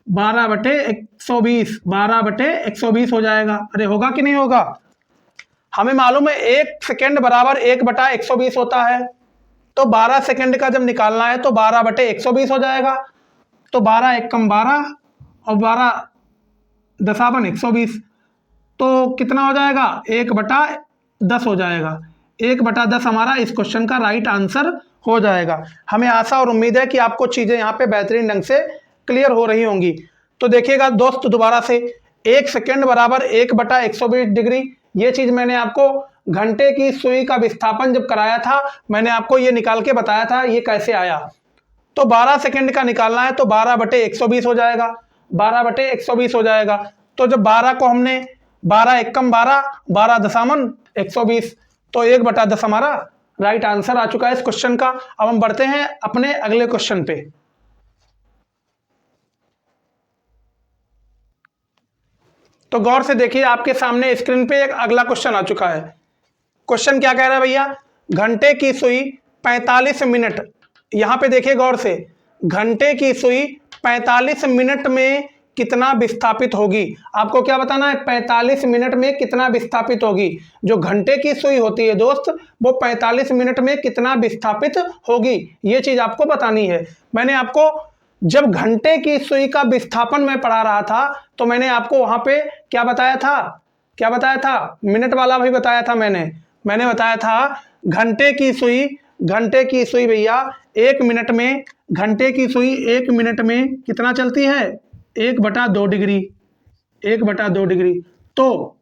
12/120, 12/120 हो जाएगा। अरे होगा कि नहीं होगा, हमें मालूम है 1 सेकेंड बराबर 1/120 होता है। तो 12 सेकेंड का जब निकालना है तो 12/120 हो जाएगा। तो 12 एकम 12 और 12 दशावन 120। तो कितना हो जाएगा, 1/10 हो जाएगा। 1/10 हमारा इस क्वेश्चन का राइट आंसर हो जाएगा। हमें आशा और उम्मीद है कि आपको चीजें यहाँ पे बेहतरीन ढंग से क्लियर हो रही होंगी। तो देखिएगा दोस्त, दोबारा से 1 सेकेंड बराबर 1/120 डिग्री, ये चीज मैंने आपको घंटे की सुई का विस्थापन जब कराया था मैंने आपको ये निकाल के बताया था ये कैसे आया। तो 12 सेकेंड का निकालना है तो 12/120 हो जाएगा, 12/120 हो जाएगा। तो जब 12 को हमने 12 एकम 12, 12 दशामन 120, तो 1/10 हमारा राइट आंसर आ चुका है इस क्वेश्चन का। अब हम बढ़ते हैं अपने अगले क्वेश्चन पे। तो गौर से देखिए, आपके सामने स्क्रीन पे एक अगला क्वेश्चन आ चुका है। क्वेश्चन क्या कह रहा है भैया, घंटे की सुई 45 मिनट, यहां पे देखिए गौर से, घंटे की सुई 45 मिनट में कितना विस्थापित होगी। आपको क्या बताना है, 45 मिनट में कितना विस्थापित होगी। जो घंटे की सुई होती है दोस्त, वो 45 मिनट में कितना विस्थापित होगी, ये चीज आपको बतानी है। मैंने आपको जब घंटे की सुई का विस्थापन मैं पढ़ा रहा था तो मैंने आपको वहां पे क्या बताया था, क्या बताया था, मिनट वाला भी बताया था। मैंने बताया था घंटे की सुई भैया 1 मिनट में, घंटे की सुई 1 मिनट में कितना चलती है, 1/2 डिग्री, 1/2 डिग्री। तो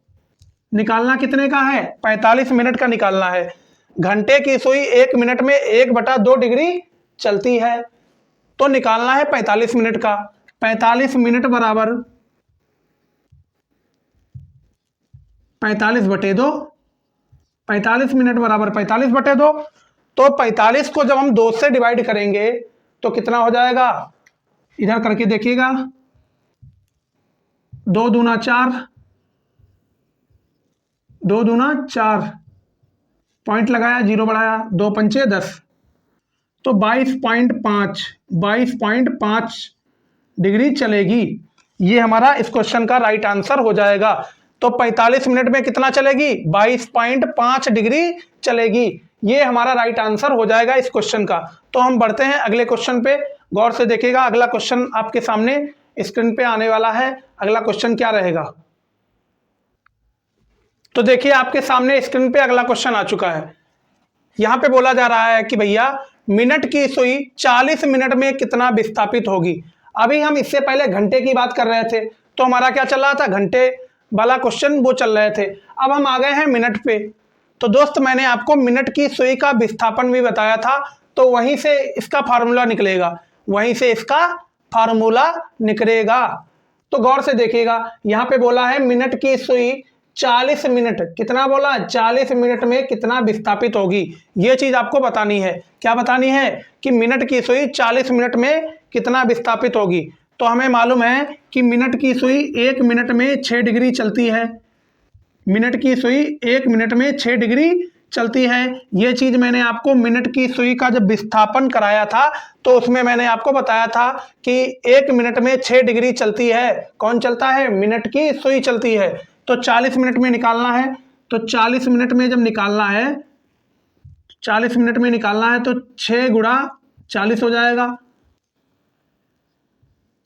निकालना कितने का है, 45 मिनट का निकालना है। घंटे की सुई 1 मिनट में 1/2 डिग्री चलती है, तो निकालना है 45 मिनट का। 45 मिनट बराबर 45/2, 45 मिनट बराबर 45/2। तो 45 को जब हम 2 से डिवाइड करेंगे तो कितना हो जाएगा, इधर करके देखिएगा, 2 दूना 4, 2 दूना 4, पॉइंट लगाया, 0 बढ़ाया, 2 पंचे 10, तो 22.5 डिग्री चलेगी। ये हमारा इस क्वेश्चन का राइट आंसर हो जाएगा। तो 45 मिनट में कितना चलेगी, 22.5 डिग्री चलेगी। ये हमारा राइट आंसर हो जाएगा इस क्वेश्चन का। तो हम बढ़ते हैं अगले क्वेश्चन पे। गौर से देखिएगा, अगला क्वेश्चन आपके सामने स्क्रीन पे आने वाला है। अगला क्वेश्चन क्या रहेगा, तो देखिए आपके सामने स्क्रीन पे अगला क्वेश्चन आ चुका है। यहां पे बोला जा रहा है कि भैया मिनट की सुई 40 मिनट में कितना विस्थापित होगी। अभी हम इससे पहले घंटे की बात कर रहे थे, तो हमारा क्या चल रहा था, घंटे वाला क्वेश्चन वो चल रहे थे। अब हम आ गए हैं मिनट पे। तो दोस्त मैंने आपको मिनट की सुई का विस्थापन भी बताया था, तो वहीं से इसका फार्मूला निकलेगा, वहीं से इसका फार्मूला निकलेगा। तो गौर से देखिएगा, यहाँ पे बोला है मिनट की सुई 40 मिनट, कितना बोला, 40 मिनट में कितना विस्थापित होगी। ये चीज आपको बतानी है। क्या बतानी है कि मिनट की सुई 40 मिनट में कितना विस्थापित होगी। तो हमें मालूम है कि मिनट की सुई 1 मिनट में 6 डिग्री चलती है। मिनट की सुई 1 मिनट में 6 डिग्री चलती है। ये चीज मैंने आपको मिनट की सुई का जब विस्थापन कराया था तो उसमें मैंने आपको बताया था कि 1 मिनट में 6 डिग्री चलती है। कौन चलता है, मिनट की सुई चलती है। तो 40 मिनट में निकालना है, तो 40 मिनट में जब निकालना है, 40 मिनट में निकालना है तो 6 गुणा 40 हो जाएगा।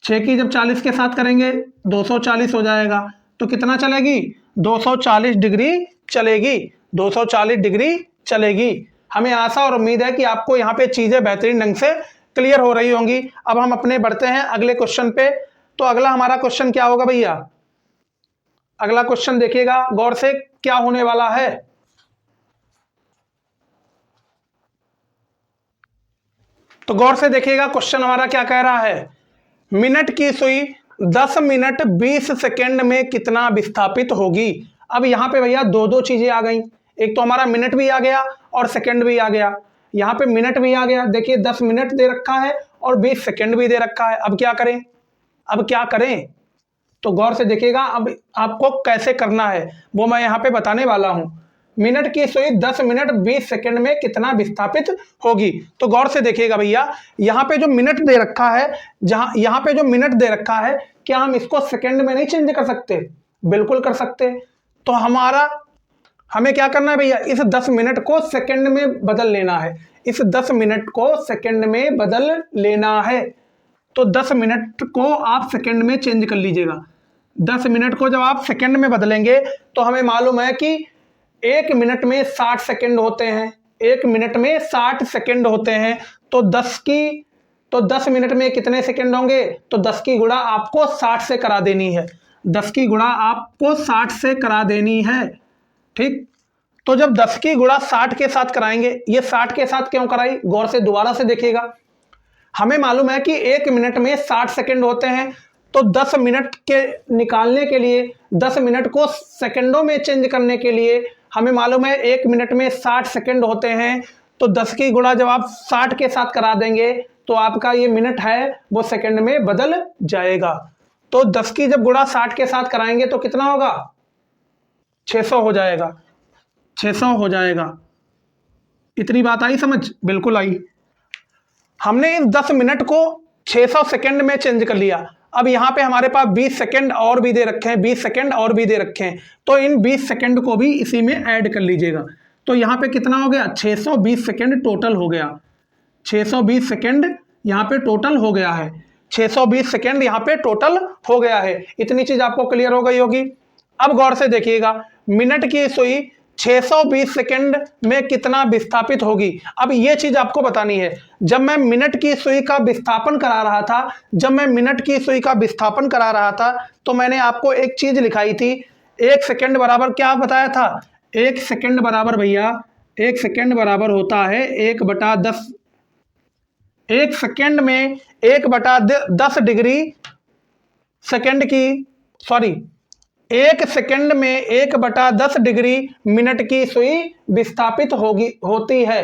6 की जब 40 के साथ करेंगे 240 हो जाएगा। तो कितना चलेगी, 240 डिग्री चलेगी, 240 डिग्री चलेगी। हमें आशा और उम्मीद है कि आपको यहाँ पे चीजें बेहतरीन ढंग से क्लियर हो रही होंगी। अब हम अपने बढ़ते हैं अगले क्वेश्चन पे। तो अगला हमारा क्वेश्चन क्या होगा भैया, अगला क्वेश्चन देखिएगा गौर से क्या होने वाला है। तो गौर से देखिएगा क्वेश्चन हमारा क्या कह रहा है, मिनट की सुई 10 मिनट 20 सेकेंड में कितना विस्थापित होगी। अब यहां पे भैया दो दो चीजें आ गई, एक तो हमारा मिनट भी आ गया और सेकेंड भी आ गया। यहां पे मिनट भी आ गया, देखिए 10 मिनट दे रखा है और 20 सेकेंड भी दे रखा है। अब क्या करें, अब क्या करें। तो गौर से देखिएगा अब आपको कैसे करना है वो मैं यहाँ पे बताने वाला हूं। मिनट की सुई 10 मिनट 20 सेकंड में कितना विस्थापित होगी। तो गौर से देखिएगा भैया, यहाँ पे जो मिनट दे रखा है, जहां यहाँ पे जो मिनट दे रखा है, क्या हम इसको सेकंड में नहीं चेंज कर सकते, बिल्कुल कर सकते। तो हमें क्या करना है भैया, इस 10 मिनट को सेकंड में बदल लेना है, इस 10 मिनट को सेकंड में बदल लेना है। तो 10 मिनट को आप सेकंड में चेंज कर लीजिएगा। 10 मिनट को जब आप सेकंड में बदलेंगे तो हमें मालूम है कि 1 मिनट में 60 सेकंड होते हैं, 1 मिनट में 60 सेकंड होते हैं। तो 10 मिनट में कितने सेकंड होंगे, तो 10 की गुणा आपको 60 से करा देनी है, 10 की गुणा आपको 60 से करा देनी है। ठीक, तो जब 10 की गुणा 60 के साथ कराएंगे, ये 60 के साथ क्यों कराई, गौर से दोबारा से देखिएगा। हमें मालूम है कि 1 मिनट में 60 सेकंड होते हैं, तो 10 मिनट के निकालने के लिए, 10 मिनट को सेकंडों में चेंज करने के लिए हमें मालूम है 1 मिनट में 60 सेकंड होते हैं। तो 10 की गुणा जब आप 60 के साथ करा देंगे तो आपका ये मिनट है वो सेकंड में बदल जाएगा। तो 10 की जब गुणा 60 के साथ कराएंगे तो कितना होगा, 600 हो जाएगा, 600 हो जाएगा। इतनी बात आई समझ, बिल्कुल आई। हमने इस 10 मिनट को 600 सेकंड में चेंज कर लिया। अब यहाँ पे हमारे पास 20 सेकंड और भी दे रखे हैं, 20 सेकंड और भी दे रखे हैं, तो इन 20 सेकंड को भी इसी में ऐड कर लीजिएगा। तो यहाँ पे कितना हो गया, 620 सेकंड टोटल हो गया, 620 सेकंड यहाँ पे टोटल हो गया है, 620 सेकंड यहाँ पे टोटल हो गया है। इतनी चीज आपको क्लियर हो गई होगी। अब गौर से देखिएगा, मिनट की सुई 620 सेकंड में कितना विस्थापित होगी। अब ये चीज आपको बतानी है। जब मैं मिनट की सुई का विस्थापन करा रहा था, जब मैं मिनट की सुई का विस्थापन करा रहा था तो मैंने आपको एक चीज लिखाई थी, 1 सेकंड बराबर क्या बताया था, 1 सेकंड बराबर भैया, 1 सेकंड बराबर होता है 1/10। 1 सेकंड में 1/10 डिग्री सेकंड की, सॉरी, 1 सेकंड में 1/10 डिग्री मिनट की सुई विस्थापित होती है।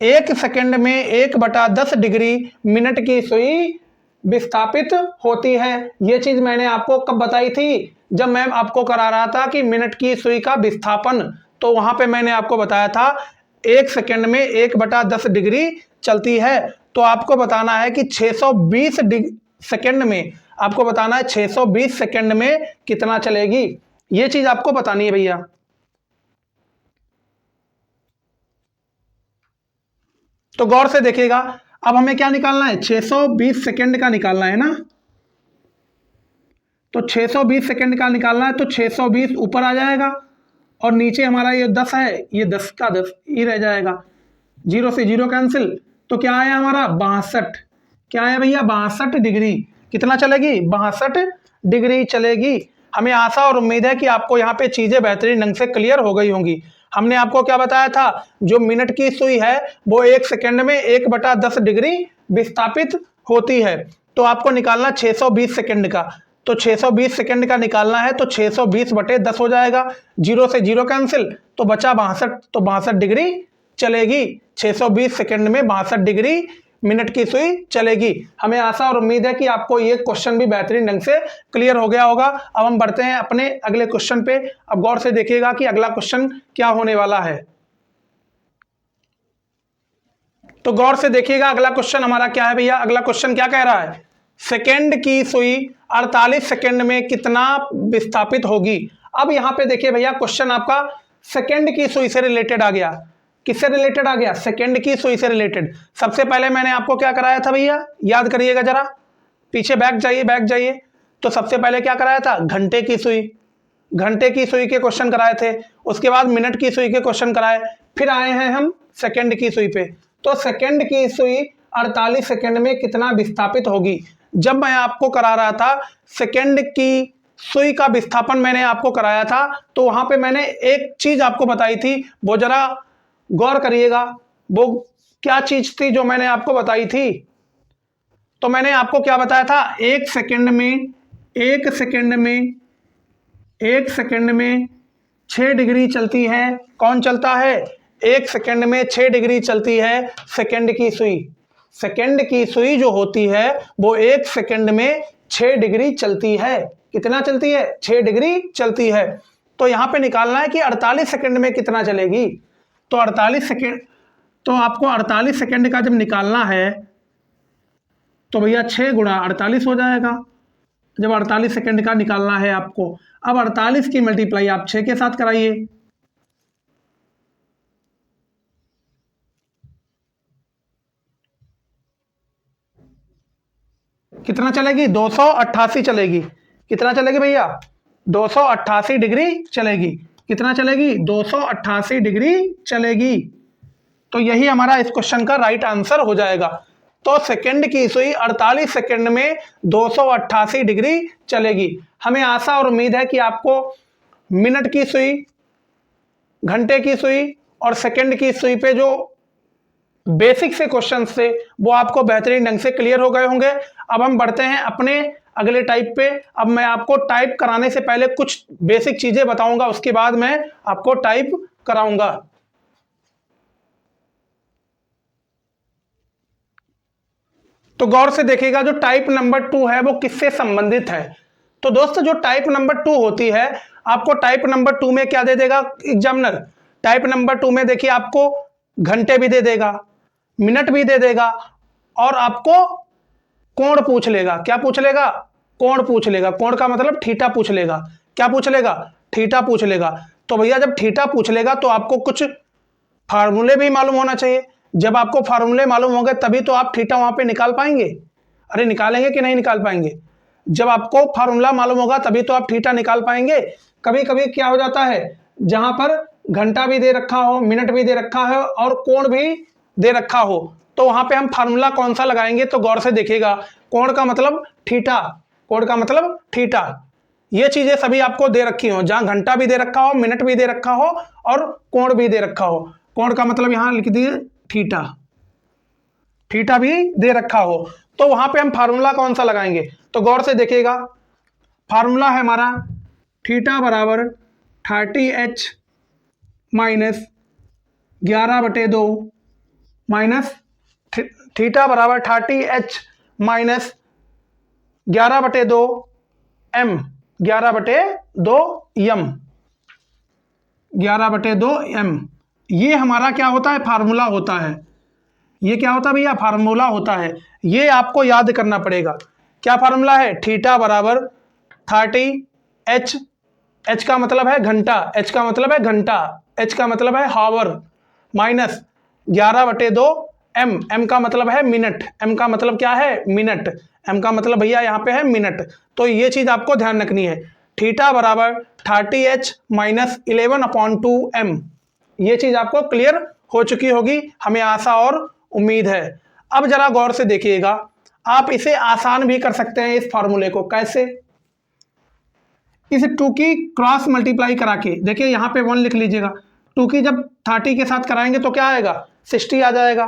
1 सेकंड में 1/10 डिग्री मिनट की सुई विस्थापित होती है। यह चीज मैंने आपको कब बताई थी, जब मैं आपको करा रहा था कि मिनट की सुई का विस्थापन, तो वहां पे मैंने आपको बताया था 1 सेकंड में 1/10 डिग्री चलती है। तो आपको बताना है कि 620 सेकंड में, आपको बताना है 620 सेकंड में कितना चलेगी। ये चीज आपको बतानी है भैया। तो गौर से देखिएगा, अब हमें क्या निकालना है, 620 सेकंड का निकालना है ना। तो 620 सेकंड का निकालना है तो 620 ऊपर आ जाएगा और नीचे हमारा ये 10 है, ये 10 का 10 ही रह जाएगा, 0 से 0 कैंसिल। तो क्या आया हमारा 62, क्या आया भैया 62 डिग्री। कितना चलेगी 62 डिग्री चलेगी। हमें आशा और उम्मीद है कि आपको यहाँ पे चीज़ें बेहतरीन ढंग से क्लियर हो गई होंगी। हमने आपको क्या बताया था, जो मिनट की सुई है वो 1 सेकंड में 1/10 डिग्री विस्थापित होती है। तो आपको निकालना 620 सेकंड का, तो 620 सेकंड का निकालना है तो 620/10 हो जाएगा, 0 से 0 कैंसिल, तो बचा 62, तो 62 डिग्री चलेगी। 620 सेकंड में 62 डिग्री मिनट की सुई चलेगी। हमें आशा और उम्मीद है कि आपको ये क्वेश्चन भी बेहतरीन ढंग से क्लियर हो गया होगा। अब हम बढ़ते हैं अपने अगले क्वेश्चन पे। अब गौर से देखिएगा कि अगला क्वेश्चन क्या होने वाला है। तो गौर से देखिएगा अगला क्वेश्चन हमारा क्या है भैया। अगला क्वेश्चन क्या कह रहा है, सेकेंड की सुई 48 सेकेंड में कितना विस्थापित होगी। अब यहां पे देखिए भैया क्वेश्चन आपका सेकेंड की सुई से रिलेटेड आ गया। किससे रिलेटेड आ गया, सेकेंड की सुई से रिलेटेड। सबसे पहले मैंने आपको क्या कराया था भैया, याद करिएगा जरा, पीछे बैक जाइए। तो सबसे पहले क्या कराया था, घंटे की सुई, घंटे की सुई के क्वेश्चन कराए थे। उसके बाद मिनट की सुई के क्वेश्चन कराए, फिर आए हैं हम सेकेंड की सुई पे। तो सेकेंड की सुई 48 सेकेंड में कितना विस्थापित होगी। जब मैं आपको करा रहा था सेकेंड की सुई का विस्थापन मैंने आपको कराया था, तो वहां पे मैंने एक चीज आपको बताई थी, वो जरा गौर करिएगा। वो क्या चीज थी जो मैंने आपको बताई थी। तो मैंने आपको क्या बताया था, एक सेकंड में 6 डिग्री चलती है। कौन चलता है, 1 सेकंड में 6 डिग्री चलती है सेकंड की सुई। सेकंड की सुई जो होती है वो 1 सेकंड में 6 डिग्री चलती है। कितना चलती है, 6 डिग्री चलती है। तो यहां पे निकालना है कि 48 सेकंड में कितना चलेगी। तो 48 सेकंड, तो आपको 48 सेकंड का जब निकालना है तो भैया 6 गुणा 48 हो जाएगा। जब 48 सेकंड का निकालना है आपको, अब 48 की मल्टीप्लाई आप 6 के साथ कराइए। कितना चलेगी, 288 चलेगी। कितना चलेगी भैया, 288 डिग्री चलेगी। कितना चलेगी, 288 डिग्री चलेगी। तो यही हमारा इस क्वेश्चन का राइट आंसर हो जाएगा। तो सेकंड की सुई 48 सेकंड में 288 डिग्री चलेगी। हमें आशा और उम्मीद है कि आपको मिनट की सुई, घंटे की सुई और सेकंड की सुई पे जो बेसिक से क्वेश्चंस थे वो आपको बेहतरीन ढंग से क्लियर हो गए होंगे। अब हम बढ़ते हैं अपने अगले टाइप पे। अब मैं आपको टाइप कराने से पहले कुछ बेसिक चीजें बताऊंगा, उसके बाद मैं आपको टाइप कराऊंगा। तो गौर से देखिएगा जो टाइप नंबर 2 है वो किससे संबंधित है। तो दोस्तों जो टाइप नंबर 2 होती है, आपको टाइप नंबर 2 में क्या दे देगा एग्जामिनर, टाइप नंबर 2 में देखिए आपको घंटे भी दे देगा, मिनट भी दे देगा और आपको कोण पूछ लेगा। क्या पूछ लेगा, कोण पूछ लेगा। कोण का मतलब थीटा पूछ लेगा। क्या पूछ लेगा, थीटा पूछ लेगा। तो भैया जब थीटा पूछ लेगा तो आपको कुछ फार्मूले भी मालूम होना चाहिए। जब आपको फार्मूले मालूम होंगे तभी तो आप थीटा वहां पे निकाल पाएंगे। अरे निकालेंगे कि नहीं निकाल पाएंगे, जब आपको फार्मूला मालूम होगा तभी तो आप थीटा निकाल पाएंगे। कभी कभी क्या हो जाता है, जहां पर घंटा भी दे रखा हो, मिनट भी दे रखा है और कोण भी दे रखा हो, तो वहां पे हम फार्मूला कौन सा लगाएंगे। तो गौर से देखिएगा, कोण का मतलब थीटा, कोण का मतलब थीटा। ये चीजें सभी आपको दे रखी हो, जहां घंटा भी दे रखा हो, मिनट भी दे रखा हो और कोण भी दे रखा हो। कोण का मतलब यहां लिख दिए थीटा, थीटा भी दे रखा हो, तो वहां पे हम फार्मूला कौन सा लगाएंगे। तो गौर से देखिएगा, फार्मूला है हमारा थीटा बराबर 30h माइनस 11/2 माइनस थीटा बराबर 30h minus 11/2 m, 11/2 m, 11/2 m। ये हमारा क्या होता है, फार्मूला होता है। ये क्या होता है भैया, फार्मूला होता है। ये आपको याद करना पड़ेगा। क्या फार्मूला है, थीटा बराबर 30h, h का मतलब है घंटा, h का मतलब है घंटा, h का मतलब है हावर, माइनस 11/2 m, m का मतलब है मिनट, m का मतलब क्या है मिनट, m का मतलब भैया यहाँ पे है मिनट, तो ये चीज़ आपको ध्यान रखनी है। थीटा बराबर 30h माइनस 11/2m, ये चीज़ आपको क्लियर हो चुकी होगी, हमें आशा और उम्मीद है। अब जरा गौर से देखिएगा, आप इसे आसान भी कर सकते हैं इस फार्मूले को। कैसे? इस 2 की क्रॉस मल्टीप्लाई करा के, देखिए यहाँ पे 1 लिख लीजिएगा, 2 की जब 30 के साथ कराएंगे तो क्या आएगा, 60 आ जाएगा।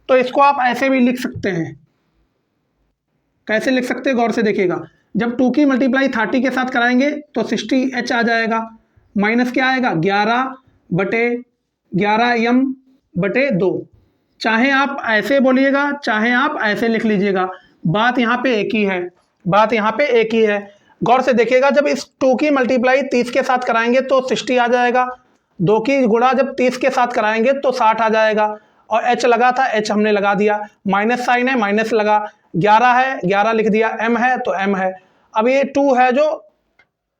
तो इसको आप ऐसे भी लिख सकते हैं। कैसे लिख सकते हैं, गौर से देखिएगा, जब 2 की मल्टीप्लाई 30 के साथ कराएंगे तो 60h आ जाएगा, माइनस क्या आएगा 11/11m/2। चाहे आप ऐसे बोलिएगा, चाहे आप ऐसे लिख लीजिएगा, बात यहाँ पे एक ही है, बात यहाँ पे एक ही है। गौर से देखिएगा, जब इस 2 की मल्टीप्लाई 30 के साथ कराएंगे तो 60 आ जाएगा, 2 की गुणा जब 30 के साथ कराएंगे तो 60 आ जाएगा, और h लगा था, h हमने लगा दिया, माइनस साइन है माइनस लगा, 11 है 11 लिख दिया, m है तो m है। अब ये 2 है जो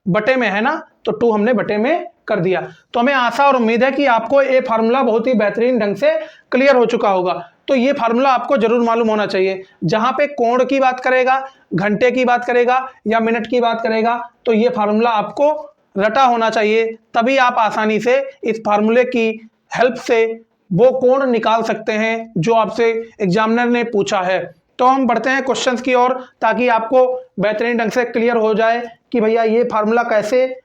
बटे में है ना, तो 2 हमने बटे में कर दिया। तो हमें आशा और उम्मीद है कि आपको ये फार्मूला बहुत ही बेहतरीन ढंग से क्लियर हो चुका होगा। तो ये फार्मूला आपको जरूर मालूम होना चाहिए, जहां पे कोण की बात करेगा, घंटे की बात करेगा या मिनट की बात करेगा, तो ये फार्मूला आपको रटा होना चाहिए, तभी आप आसानी से इस फार्मूले की हेल्प से वो कोण निकाल सकते हैं जो आपसे एग्जामिनर ने पूछा है। तो हम बढ़ते हैं क्वेश्चंस की ओर, ताकि आपको बेहतरीन ढंग से क्लियर हो जाए कि भैया ये फार्मूला कैसे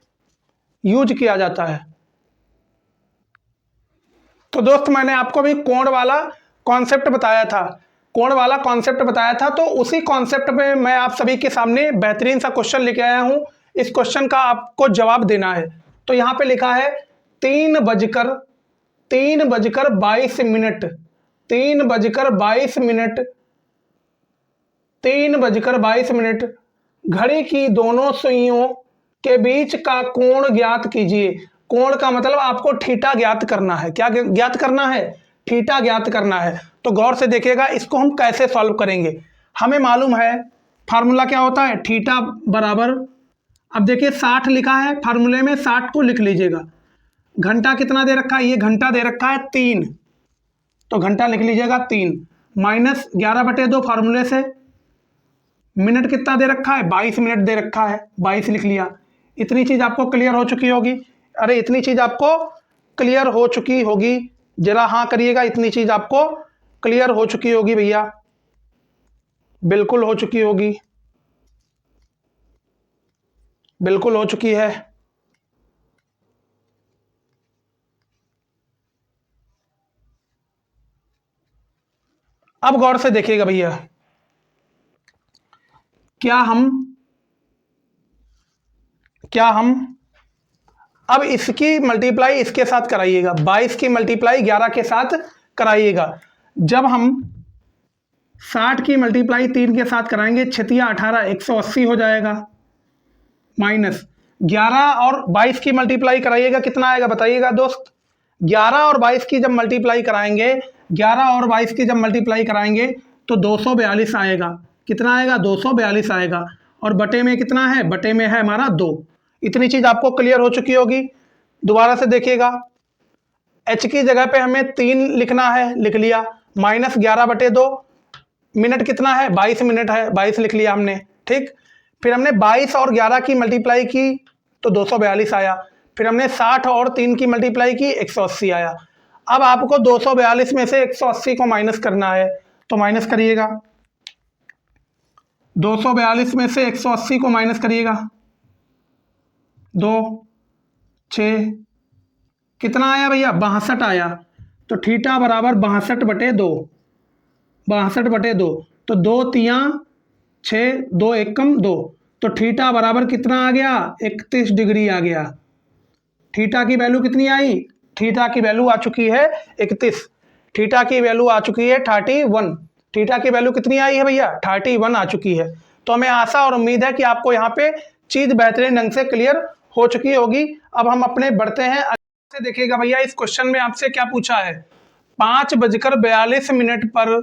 यूज किया जाता है। तो दोस्त, मैंने आपको भी कोण वाला कॉन्सेप्ट बताया था, कोण वाला कॉन्सेप्ट बताया था, तो उसी कॉन्सेप्ट में मैं आप सभी के सामने बेहतरीन सा क्वेश्चन लेके आया हूं। इस क्वेश्चन का आपको जवाब देना है। तो यहाँ पे लिखा है 3:22 घड़ी की दोनों सुइयों के बीच का कोण ज्ञात कीजिए। कोण का मतलब आपको थीटा ज्ञात करना है। क्या ज्ञात करना है? थीटा ज्ञात करना है। तो गौर से देखिएगा, इसको हम कैसे सॉल्व करेंगे। हमें मालूम है फार्मूला क्या होता है, थीटा बराबर, अब देखिए 60 लिखा है फार्मूले में, 60 को लिख लीजिएगा। घंटा कितना दे रखा है, ये घंटा दे रखा है 3, तो घंटा लिख लीजिएगा 3, माइनस 11/2 फार्मूले से, मिनट कितना दे रखा है, 22 मिनट दे रखा है, 22 लिख लिया। इतनी चीज आपको क्लियर हो चुकी होगी। अरे इतनी चीज आपको क्लियर हो चुकी होगी, जरा हाँ करिएगा, इतनी चीज आपको क्लियर हो चुकी होगी भैया, बिल्कुल हो चुकी होगी, बिल्कुल हो चुकी है। अब गौर से देखिएगा भैया, क्या हम अब इसकी मल्टीप्लाई इसके साथ कराइएगा, 22 की मल्टीप्लाई 11 के साथ कराइएगा। जब हम 60 की मल्टीप्लाई 3 के साथ कराएंगे, 6 या 18 180 हो जाएगा, माइनस 11 और 22 की मल्टीप्लाई कराइएगा, कितना आएगा बताइएगा दोस्त। 11 और 22 की जब मल्टीप्लाई कराएंगे, 11 और 22 की जब मल्टीप्लाई कराएंगे तो 242 आएगा। कितना आएगा? 242 आएगा। और बटे में कितना है? बटे में है हमारा 2। इतनी चीज आपको क्लियर हो चुकी होगी। दोबारा से देखिएगा, h की जगह पे हमें 3 लिखना है, लिख लिया, माइनस 11/2, मिनट कितना है? 22 मिनट है, 22 लिख लिया हमने, ठीक। फिर हमने 22 और 11 की मल्टीप्लाई की तो 242 आया, फिर हमने 60 और 3 की मल्टीप्लाई की 180 आया। अब आपको 242 में से 180 को माइनस करना है, तो माइनस करिएगा, 242 में से 180 को माइनस करिएगा, 2 6 कितना आया भैया? 62 आया। तो थीटा बराबर 62/2, 62/2, तो 2 तियां 6, 2 एकम 2, तो थीटा बराबर कितना आ गया? 31 डिग्री आ गया। थीटा की वैल्यू कितनी आई? थीटा की वैल्यू आ चुकी है 31, थीटा की वैल्यू आ चुकी है 31, थीटा की वैल्यू कितनी आई है भैया? 31 आ चुकी है। तो हमें आशा और उम्मीद है कि आपको यहाँ पे चीज बेहतरीन ढंग से क्लियर हो चुकी होगी। अब हम अपने बढ़ते हैं से, देखिएगा भैया इस क्वेश्चन में आपसे क्या पूछा है। 5:42 पर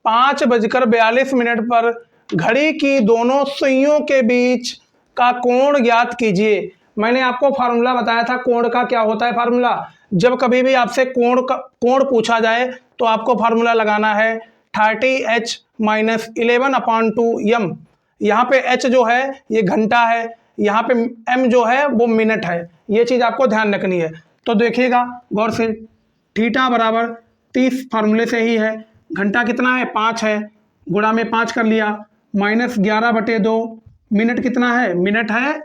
5:42 पर घड़ी की दोनों सुइयों के बीच का कोण ज्ञात कीजिए। मैंने आपको फार्मूला बताया था कोण का। क्या होता है फार्मूला? जब कभी भी आपसे कोण पूछा जाए तो आपको फार्मूला लगाना है 30h माइनस 11/2 m। यहाँ पे h जो है ये घंटा है, यहाँ पे m जो है वो मिनट है। ये चीज़ आपको ध्यान रखनी है। तो देखिएगा गौर से, थीटा बराबर 30 फार्मूले से ही है, घंटा कितना है 5 है, गुणा में 5 कर लिया, माइनस 11/2, मिनट कितना है, मिनट है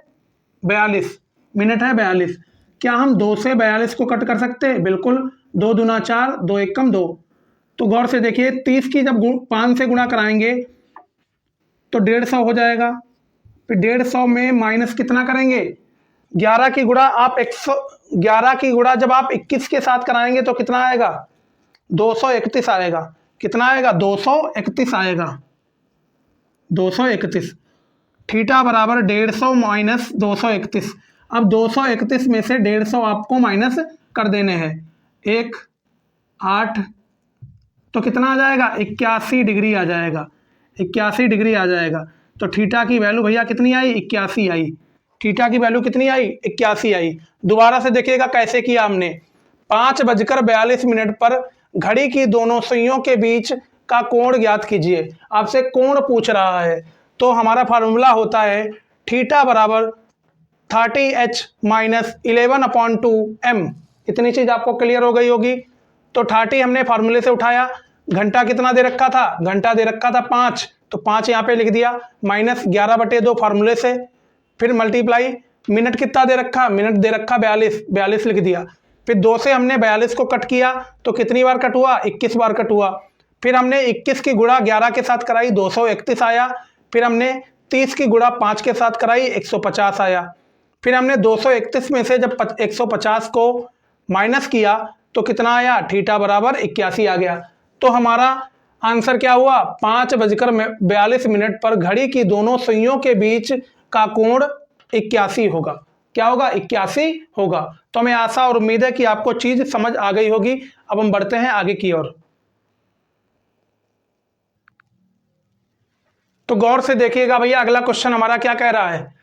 42, मिनट है 42। क्या हम 2 से 42 को कट कर सकते हैं? बिल्कुल, 2 दूना 4, 2 एकम 2। तो गौर से देखिए 30 की जब 5 से गुणा कराएंगे तो 150 हो जाएगा, फिर 150 में माइनस कितना करेंगे, 11 की गुणा आप 11 की गुणा जब आप 21 के साथ कराएंगे तो कितना आएगा, 231 आएगा। कितना आएगा, 231 आएगा, 231। थीटा बराबर 150 माइनस 231। अब 231 में से 150 आपको माइनस कर देने हैं, 1 8, तो कितना आ जाएगा, 81 डिग्री आ जाएगा, 81 डिग्री आ जाएगा। तो थीटा की वैल्यू भैया कितनी आई, 81 आई। थीटा की वैल्यू कितनी आई, 81 आई। दोबारा से देखिएगा कैसे किया हमने। 5:42 पर घड़ी की दोनों सुइयों के बीच का कोण ज्ञात कीजिए। आपसे कोण पूछ रहा है, तो हमारा फार्मूला होता है थीटा बराबर 30h माइनस 11/2m। इतनी चीज आपको क्लियर हो गई होगी। तो 30 हमने फार्मूले से उठाया, घंटा कितना दे रखा था, घंटा दे रखा था 5, तो 5 यहाँ पे लिख दिया, माइनस 11/2 फार्मूले से, फिर मल्टीप्लाई, मिनट कितना दे रखा, मिनट दे रखा 42, 42 लिख दिया। फिर 2 से हमने 42 को कट किया तो कितनी बार कट हुआ, 21 बार कट हुआ। फिर हमने 21 की गुणा 11 के साथ कराई, 231 आया। फिर हमने 30 की गुणा 5 के साथ कराई, 150 आया। फिर हमने 231 में से जब 150 को माइनस किया तो कितना आया, थीटा बराबर 81 आ गया। तो हमारा आंसर क्या हुआ, 5:42 पर घड़ी की दोनों सुइयों के बीच का कोण 81 होगा। क्या होगा, 81 होगा। तो हमें आशा और उम्मीद है कि आपको चीज समझ आ गई होगी। अब हम बढ़ते हैं आगे की ओर। तो गौर से देखिएगा भैया, अगला क्वेश्चन हमारा क्या कह रहा है,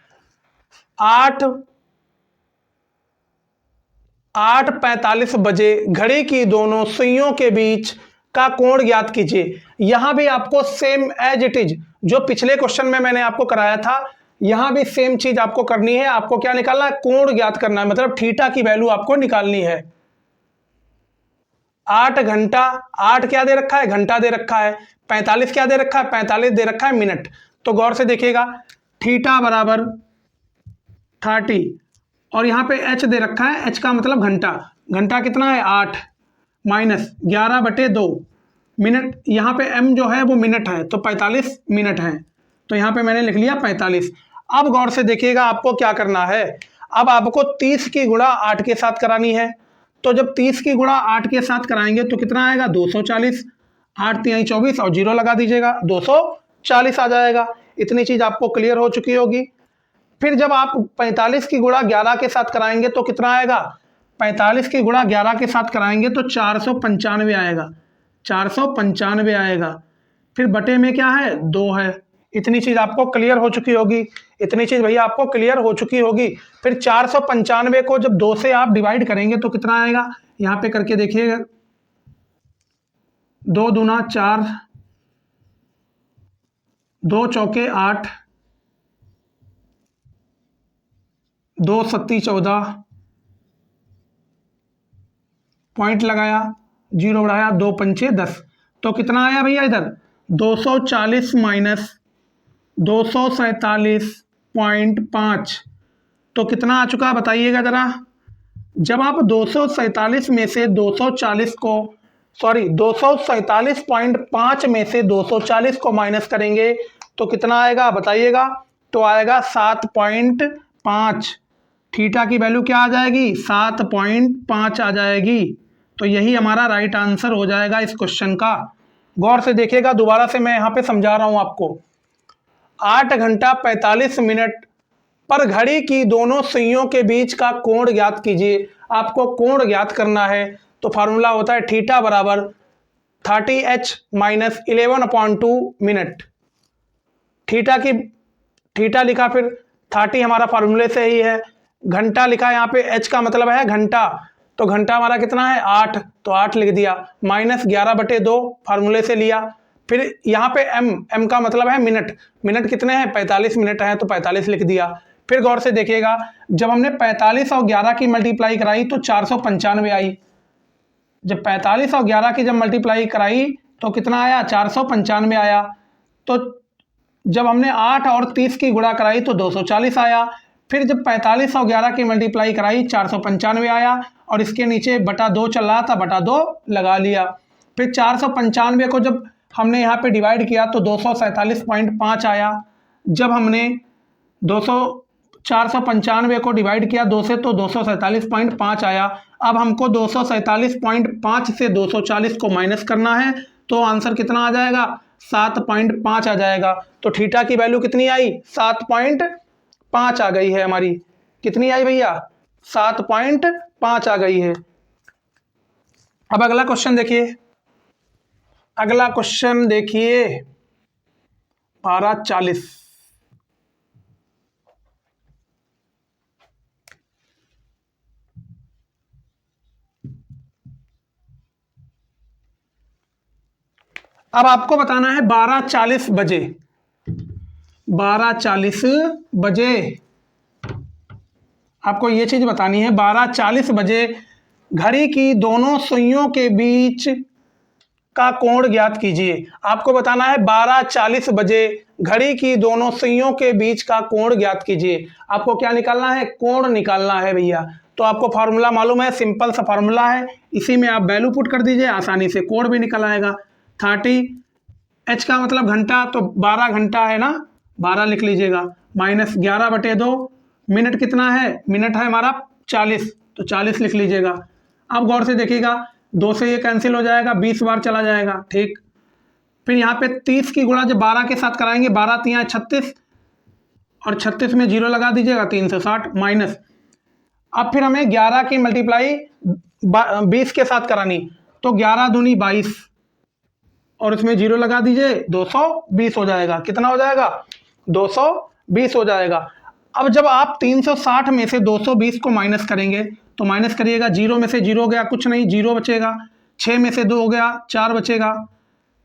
8:45 बजे घड़ी की दोनों सुइयों के बीच का कोण ज्ञात कीजिए। यहां भी आपको सेम एज इट इज जो पिछले क्वेश्चन में मैंने आपको कराया था, यहां भी सेम चीज आपको करनी है। आपको क्या निकालना है, कोण ज्ञात करना है, मतलब थीटा की वैल्यू आपको निकालनी है। 8 घंटा, 8 क्या दे रखा है, घंटा दे रखा है, 45 क्या दे रखा है, 45 दे रखा है मिनट। तो गौर से देखिएगा, थीटा बराबर 30 और यहाँ पे h दे रखा है, h का मतलब घंटा, घंटा कितना है 8 माइनस 11/2 मिनट, यहाँ पे m जो है वो मिनट है, तो 45 मिनट है, तो यहाँ पे मैंने लिख लिया 45। अब गौर से देखिएगा आपको क्या करना है, अब आपको 30 की गुणा 8 के साथ करानी है। तो जब 30 की गुणा 8 के साथ कराएंगे तो कितना आएगा, 240, 8 3 24 और 0 लगा दीजिएगा, 240 आ जाएगा। इतनी चीज आपको क्लियर हो चुकी होगी। फिर जब आप 45 की गुणा 11 के साथ कराएंगे तो कितना आएगा, 45 की गुणा 11 के साथ कराएंगे तो 495 आएगा, 495 आएगा। फिर बटे में क्या है, 2 है। इतनी चीज आपको क्लियर हो चुकी होगी, इतनी चीज भैया आपको क्लियर हो चुकी होगी। फिर 495 को जब 2 से आप डिवाइड करेंगे तो कितना आएगा, यहाँ पे करके देखिएगा, 2 दूना 4, 2 चौके 8, 2 सत्ती 14, पॉइंट लगाया, 0 बढ़ाया, 2 पंचे 10, तो कितना आया भैया इधर, 240 माइनस 247.5, तो कितना आ चुका बताइएगा जरा। जब आप 247 में से 240 को, सॉरी 247.5 में से 240 को माइनस करेंगे तो कितना आएगा बताइएगा, तो आएगा 7.5। थीटा की वैल्यू क्या आ जाएगी, 7.5 आ जाएगी। तो यही हमारा राइट आंसर हो जाएगा इस क्वेश्चन का। गौर से देखिएगा, दोबारा से मैं यहाँ पे समझा रहा हूँ आपको। 8 घंटा 45 मिनट पर घड़ी की दोनों सुइयों के बीच का कोण ज्ञात कीजिए। आपको कोण ज्ञात करना है तो फार्मूला होता है थीटा बराबर 30h माइनस 11/2 मिनट। थीटा लिखा, फिर 30 हमारा फार्मूले से ही है, घंटा लिखा, यहाँ पे h का मतलब है घंटा, तो घंटा हमारा कितना है 8, तो 8 लिख दिया, माइनस 11/2 फार्मूले से लिया, फिर यहाँ पे m का मतलब है मिनट, मिनट कितने हैं 45 मिनट हैं तो 45 लिख दिया। फिर गौर से देखिएगा, जब हमने 45 और 11 की मल्टीप्लाई कराई तो 495 आई। जब 45 और 11 की जब मल्टीप्लाई कराई तो कितना आया 495 आया। तो जब हमने 8 और 30 की गुणा कराई तो 240 आया। फिर जब 45 और 11 की मल्टीप्लाई कराई 495 आया, और इसके नीचे बटा 2 चल रहा था, बटा 2 लगा लिया। फिर 495 को जब हमने यहाँ पे डिवाइड किया तो 247.5 आया। जब हमने 495 को डिवाइड किया 2 से तो 247.5 आया। अब हमको 247.5 से 240 को माइनस करना है, तो आंसर कितना आ जाएगा 7.5 आ जाएगा। तो थीटा की वैल्यू कितनी आई 7.5 आ गई है हमारी। कितनी आई भैया 7.5 आ गई है। अब अगला क्वेश्चन देखिए, अगला क्वेश्चन देखिए 12:40। अब आपको बताना है 12:40 बजे, 12:40 बजे आपको ये चीज बतानी है। 12:40 बजे घड़ी की दोनों सुइयों के बीच का कोण ज्ञात कीजिए। आपको बताना है 12:40 बजे घड़ी की दोनों सुइयों के बीच का कोण ज्ञात कीजिए। आपको क्या निकालना है कोण निकालना है भैया। तो आपको फार्मूला मालूम है, सिंपल सा फार्मूला है, इसी में आप वैल्यू पुट कर दीजिए, आसानी से कोण भी निकल आएगा। 30 h का मतलब घंटा, तो 12 घंटा है ना, 12 लिख लीजिएगा, माइनस 11/2 मिनट कितना है, मिनट है हमारा 40, तो 40 लिख लीजिएगा। अब गौर से देखिएगा 2 से ये कैंसिल हो जाएगा, 20 बार चला जाएगा, ठीक। फिर यहाँ पे 30 की गुणा जब 12 के साथ कराएंगे, 12 3 36 और 36 में 0 लगा दीजिएगा, 360 माइनस। अब फिर हमें 11 की मल्टीप्लाई 20 के साथ करानी, तो 11 दूनी 22 और इसमें 0 लगा दीजिए, 220 हो जाएगा। कितना हो जाएगा 220 हो जाएगा। अब जब आप 360 में से 220 को माइनस करेंगे तो माइनस करिएगा, 0 में से 0 गया कुछ नहीं, 0 बचेगा, 6 में से 2 हो गया 4 बचेगा,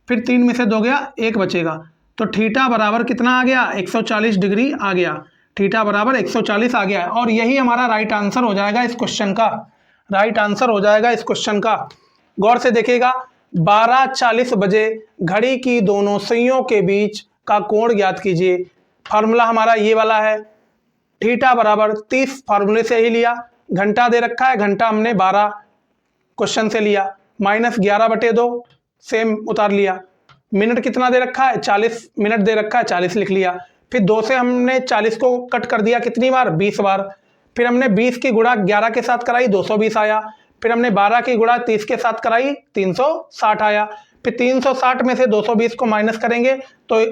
फिर 3 में से 2 गया 1 बचेगा। तो थीटा बराबर कितना आ गया 140 डिग्री आ गया, थीटा बराबर 140 आ गया। और यही हमारा राइट आंसर हो जाएगा इस क्वेश्चन का, राइट आंसर हो जाएगा इस क्वेश्चन का। गौर से देखिएगा 12:40 बजे घड़ी की दोनों सुइयों के बीच का कोण ज्ञात कीजिए। फार्मूला हमारा ये वाला है, थीटा बराबर 30 फार्मूले से ही लिया, घंटा दे रखा है, घंटा हमने 12 क्वेश्चन से लिया, माइनस 11/2 सेम उतार लिया, मिनट कितना दे रखा है 40 मिनट दे रखा है, 40 लिख लिया। फिर 2 से हमने 40 को कट कर दिया, कितनी बार 20 बार। फिर हमने 20 की गुणा 11 के साथ कराई, 220 आया। फिर हमने 12 की गुणा 30 के साथ कराई, 360 आया। फिर 360 में से 220 को माइनस करेंगे तो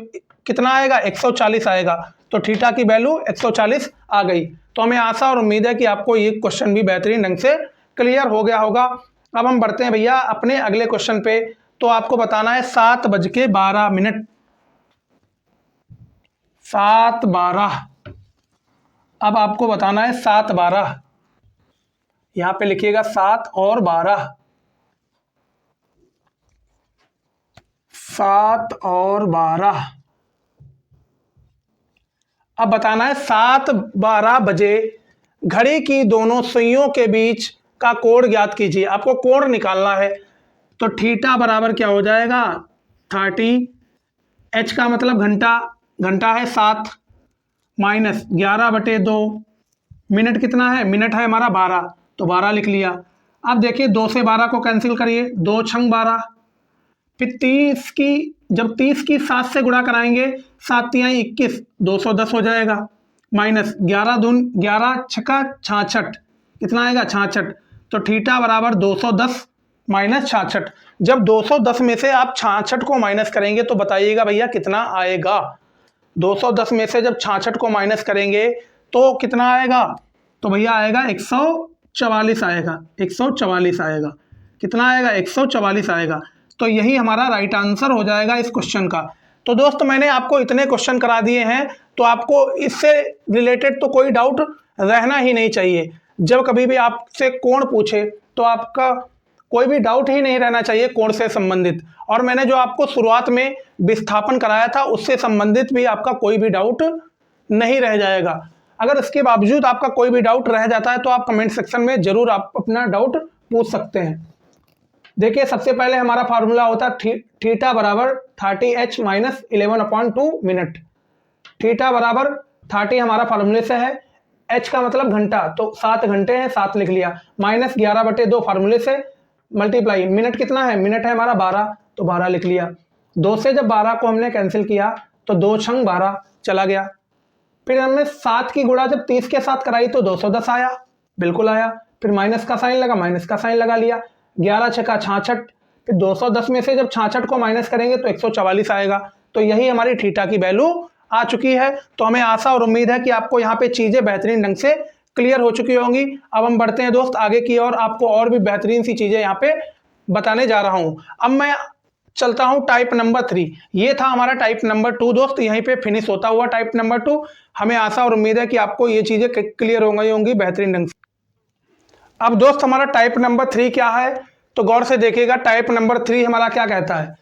कितना आएगा 140 आएगा। तो थीटा की वैल्यू 140 आ गई। तो हमें आशा और उम्मीद है कि आपको ये क्वेश्चन भी बेहतरीन ढंग से क्लियर हो गया होगा। अब हम बढ़ते हैं भैया अपने अगले क्वेश्चन पे। तो आपको बताना है 7:12, 7:12। अब आपको बताना है 7:12, यहां पे लिखिएगा 7 और 12, 7 और 12। अब बताना है 7:12 बजे घड़ी की दोनों सुइयों के बीच का कोण ज्ञात कीजिए। आपको कोण निकालना है, तो थीटा बराबर क्या हो जाएगा 30, h का मतलब घंटा, घंटा है 7, माइनस 11/2, मिनट कितना है, मिनट है हमारा 12, तो 12 लिख लिया। अब देखिए 2 से 12 को कैंसिल करिए, 2 छंग 12। फिर 30 की जब 30 की 7 से गुणा कराएंगे, 7 तियां 21, 210 हो जाएगा, माइनस 11 दून 11 छक्का 66, कितना आएगा 66। तो थीटा बराबर 210 माइनस 66। जब 210 में से आप 66 को माइनस करेंगे तो बताइएगा भैया कितना आएगा। 210 में से जब 66 को माइनस करेंगे तो कितना आएगा, तो भैया आएगा 144 आएगा, 144 आएगा। कितना आएगा 144 आएगा। तो यही हमारा राइट आंसर हो जाएगा इस क्वेश्चन का। तो दोस्त मैंने आपको इतने क्वेश्चन करा दिए हैं, तो आपको इससे रिलेटेड तो कोई डाउट रहना ही नहीं चाहिए। जब कभी भी आपसे कोण पूछे तो आपका कोई भी डाउट ही नहीं रहना चाहिए कोण से संबंधित। और मैंने जो आपको शुरुआत में विस्थापन कराया था उससे संबंधित भी आपका कोई भी डाउट नहीं रह जाएगा। अगर इसके बावजूद आपका कोई भी डाउट रह जाता है तो आप कमेंट सेक्शन में जरूर आप अपना डाउट पूछ सकते हैं। देखिए सबसे पहले हमारा फार्मूला होता है थीटा बराबर 30h माइनस 11/2 मिनट। थीटा बराबर 30 हमारा फार्मूले से है, h का मतलब घंटा, तो 7 घंटे हैं, 7 लिख लिया, माइनस 11/2 फार्मूले से, मल्टीप्लाई मिनट कितना है, मिनट है हमारा 12, तो 12 लिख लिया। 2 से जब 12 को हमने कैंसिल किया तो 2 छंग 12 चला गया। फिर हमने 7 की गुणा जब 30 के साथ कराई तो 210 आया, बिल्कुल आया। फिर माइनस का साइन लगा, माइनस का साइन लगा लिया, 11 छक्का 66, फिर 210 में से जब 66 को माइनस करेंगे तो 144 आएगा। तो यही हमारी थीटा की वैल्यू आ चुकी है। तो हमें आशा और उम्मीद है कि आपको यहाँ पे चीज़ें बेहतरीन ढंग से क्लियर हो चुकी होंगी। अब हम बढ़ते हैं दोस्त आगे की ओर, आपको और भी बेहतरीन सी चीज़ें यहाँ पे बताने जा रहा हूँ। अब मैं चलता हूँ टाइप नंबर 3। ये था हमारा टाइप नंबर 2 दोस्त, यहीं पे फिनिश होता हुआ टाइप नंबर 2। हमें आशा और उम्मीद है कि आपको ये चीज़ें क्लियर हो गई होंगी बेहतरीन ढंग से। अब दोस्त हमारा टाइप नंबर 3 क्या है, तो गौर से देखिएगा। टाइप नंबर 3 हमारा क्या कहता है।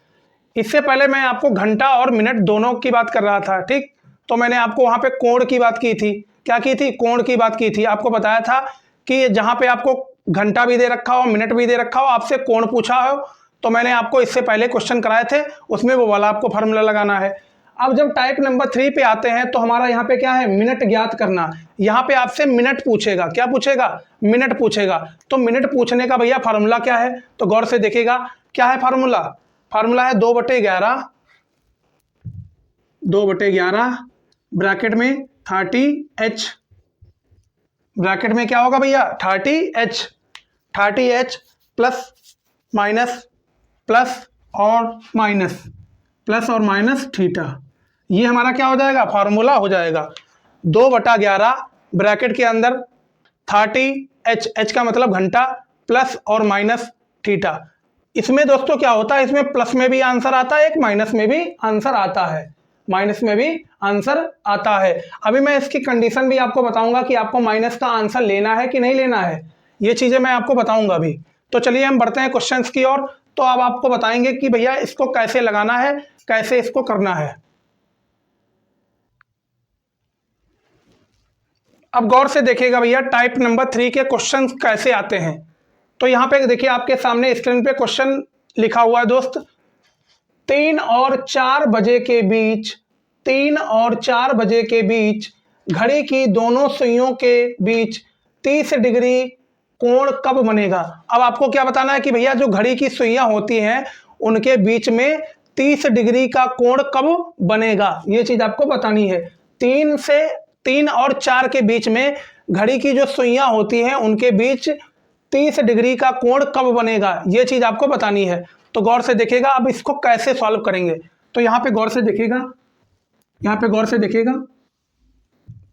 इससे पहले मैं आपको घंटा और मिनट दोनों की बात कर रहा था, ठीक। तो मैंने आपको वहाँ पे कोण की बात की थी, क्या की थी, कोण की बात की थी। आपको बताया था कि जहाँ पे आपको घंटा भी दे रखा हो, मिनट भी दे रखा हो, आपसे कोण पूछा हो, तो मैंने आपको इससे पहले क्वेश्चन कराए थे, उसमें वो वाला आपको फार्मूला लगाना है। अब जब टाइप नंबर 3 पे आते हैं तो हमारा यहाँ पे क्या है, मिनट ज्ञात करना। यहाँ पे आपसे मिनट पूछेगा, क्या पूछेगा, मिनट पूछेगा। तो मिनट पूछने का भैया फार्मूला क्या है, तो गौर से देखिएगा क्या है फार्मूला। फार्मूला है 2/11, 2/11 ब्रैकेट में 30h, ब्रैकेट में क्या होगा भैया 30h, 30h plus minus, plus और माइनस थीटा। ये हमारा क्या हो जाएगा, फार्मूला हो जाएगा। 2/11 ब्रैकेट के अंदर 30h, h का मतलब घंटा, प्लस और माइनस थीटा। इसमें दोस्तों क्या होता है, इसमें प्लस में भी आंसर आता है, एक माइनस में भी आंसर आता है, माइनस में भी आंसर आता है। अभी मैं इसकी कंडीशन भी आपको बताऊंगा कि आपको माइनस का आंसर लेना है कि नहीं लेना है, ये चीज़ें मैं आपको बताऊंगा अभी। तो चलिए हम बढ़ते हैं क्वेश्चंस की ओर। तो अब आपको बताएंगे कि भैया इसको कैसे लगाना है, कैसे इसको करना है। अब गौर से देखिएगा भैया टाइप नंबर 3 के क्वेश्चंस कैसे आते हैं। तो यहाँ पे देखिए आपके सामने स्क्रीन पे क्वेश्चन लिखा हुआ है दोस्त, 3 और 4 बजे के बीच, 3 और 4 बजे के बीच घड़ी की दोनों सुइयों के बीच 30 डिग्री कोण कब बनेगा। अब आपको क्या बताना है कि भैया जो घड़ी की सुइयां होती हैं उनके बीच में 30 डिग्री का कोण कब बनेगा, ये चीज आपको बतानी है। 3 और 4 के बीच में घड़ी की जो सुइयां होती हैं उनके बीच 30 डिग्री का कोण कब बनेगा, ये चीज आपको बतानी है। तो गौर से देखिएगा अब इसको कैसे सॉल्व करेंगे। तो यहाँ पे गौर से देखिएगा, यहाँ पे गौर से देखिएगा।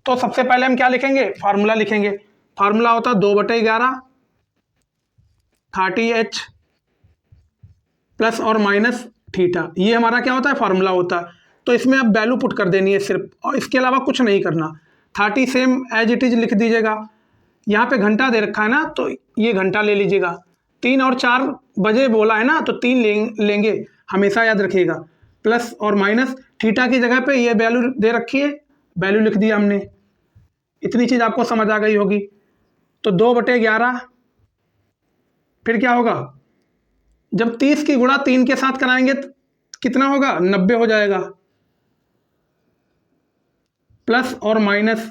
तो सबसे पहले हम क्या लिखेंगे, फार्मूला लिखेंगे। फार्मूला होता है 2/11 30h प्लस और माइनस थीटा। ये हमारा क्या होता है, फार्मूला होता है। तो इसमें अब वैल्यू पुट कर देनी है सिर्फ, और इसके अलावा कुछ नहीं करना। 30 सेम एज इट इज लिख दीजिएगा। यहाँ पे घंटा दे रखा है ना, तो ये घंटा ले लीजिएगा। 3 और 4 बजे बोला है ना, तो 3 लेंगे, हमेशा याद रखिएगा। प्लस और माइनस थीटा की जगह पे ये वैल्यू दे रखी है, वैल्यू लिख दिया हमने। इतनी चीज़ आपको समझ आ गई होगी। तो 2/11 फिर क्या होगा, जब 30 की गुणा 3 के साथ कराएंगे तो कितना होगा, 90 हो जाएगा। प्लस और माइनस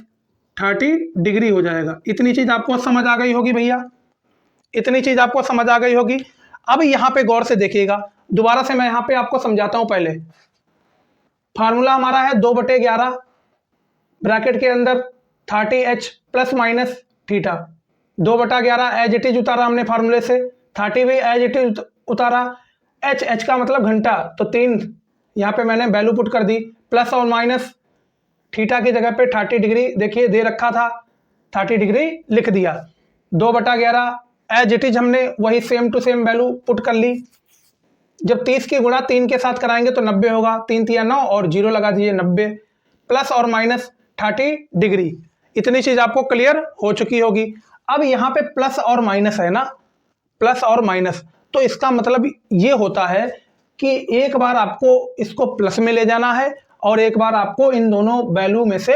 30 डिग्री हो जाएगा। इतनी चीज़ आपको समझ आ गई होगी भैया, इतनी चीज़ आपको समझ आ गई होगी। अब यहाँ पे गौर से देखिएगा, दोबारा से मैं यहाँ पे आपको समझाता हूँ। पहले फार्मूला हमारा है 2/11 ब्रैकेट के अंदर 30h plus minus theta. 2/11 as it is उतारा हमने फार्मूले से, 30 भी एज इट इज उतारा। h का मतलब घंटा, तो 3 यहाँ पे मैंने वैल्यू पुट कर दी। प्लस और माइनस थीटा की जगह पे 30 डिग्री देखिए दे रखा था, 30 डिग्री लिख दिया। 2/11 एज इट इज हमने वही same to same value put कर ली। जब 30 की गुणा 3 के साथ कराएंगे तो 90 होगा, 3 3 9 और 0 लगा दीजिए, 90 प्लस और माइनस 30 डिग्री। इतनी चीज आपको क्लियर हो चुकी होगी। अब यहाँ पे प्लस और माइनस है ना, प्लस और माइनस। तो इसका मतलब ये होता है कि एक बार आपको इसको प्लस में ले जाना है और एक बार आपको इन दोनों वैल्यू में से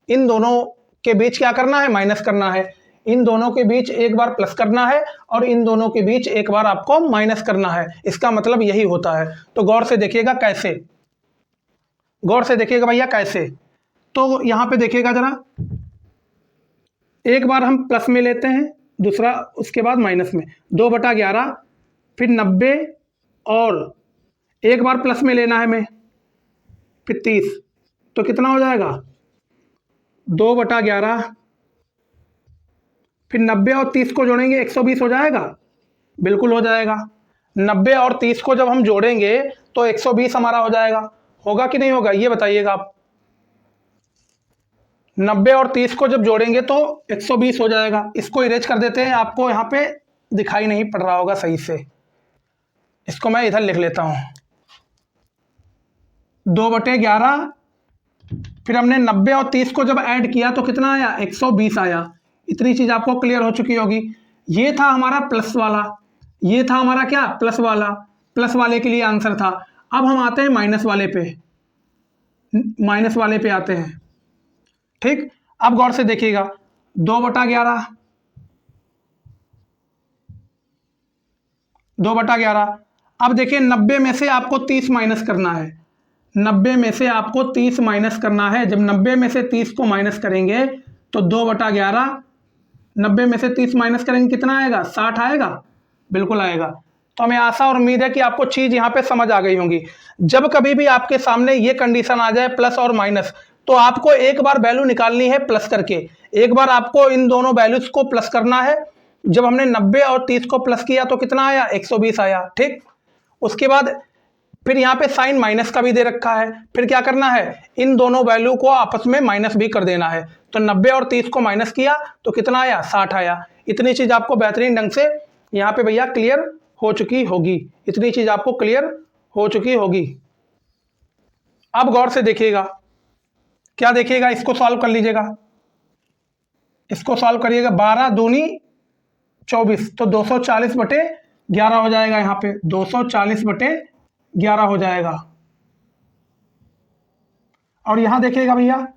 इन दोनों के बीच क्या करना है, माइनस करना है। इन दोनों के बीच एक बार प्लस करना है और इन दोनों के बीच एक बार आपको माइनस करना है। इसका मतलब यही होता है। तो गौर से देखिएगा कैसे, गौर से देखिएगा भैया कैसे। तो यहां पे देखिएगा जरा, एक बार हम प्लस में लेते हैं, दूसरा उसके बाद माइनस में। 2/11 फिर 90 और एक बार प्लस में लेना है हमें, फिर 30। तो कितना हो जाएगा, 2/11 फिर 90 और 30 को जोड़ेंगे 120 हो जाएगा। बिल्कुल हो जाएगा। 90 और 30 को जब हम जोड़ेंगे तो 120 हमारा हो जाएगा। होगा कि नहीं होगा, ये बताइएगा आप। 90 और 30 को जब जोड़ेंगे तो 120 हो जाएगा। इसको इरेज कर देते हैं, आपको यहाँ पे दिखाई नहीं पड़ रहा होगा सही से। इसको मैं इधर लिख लेता हूँ। 2/11 फिर हमने 90 और 30 को जब ऐड किया तो कितना आया, 120 आया। इतनी चीज आपको क्लियर हो चुकी होगी। ये था हमारा प्लस वाला, ये था हमारा क्या, प्लस वाला। प्लस वाले के लिए आंसर था। अब हम आते हैं माइनस वाले पे, माइनस वाले पे आते हैं। ठीक, अब गौर से देखिएगा, 2/11 2/11। अब देखिए 90 में से आपको 30 माइनस करना है। 90 में से आपको 30 माइनस करना है। जब 90 में से 30 को माइनस करेंगे तो 2/11, 90 में से 30 माइनस करेंगे कितना आएगा, 60 आएगा। बिल्कुल आएगा। तो हमें आशा और उम्मीद है कि आपको चीज यहाँ पे समझ आ गई होंगी। जब कभी भी आपके सामने ये कंडीशन आ जाए प्लस और माइनस, तो आपको एक बार वैल्यू निकालनी है प्लस करके, एक बार आपको इन दोनों वैल्यूज को प्लस करना है। जब हमने 90 और 30 को प्लस किया तो कितना आया, 120 आया। ठीक, उसके बाद फिर यहाँ पे साइन माइनस का भी दे रखा है। फिर क्या करना है, इन दोनों वैल्यू को आपस में माइनस भी कर देना है। तो 90 और 30 को माइनस किया तो कितना आया, 60 आया। इतनी चीज आपको बेहतरीन ढंग से यहाँ पे भैया क्लियर हो चुकी होगी। इतनी चीज आपको क्लियर हो चुकी होगी। अब गौर से देखिएगा, क्या देखिएगा, इसको सॉल्व कर लीजिएगा। इसको सॉल्व करिएगा, 12 दूनी 24, तो 240/11 हो जाएगा। यहाँ पे 240/11 हो जाएगा। और यहां देखिएगा भैया,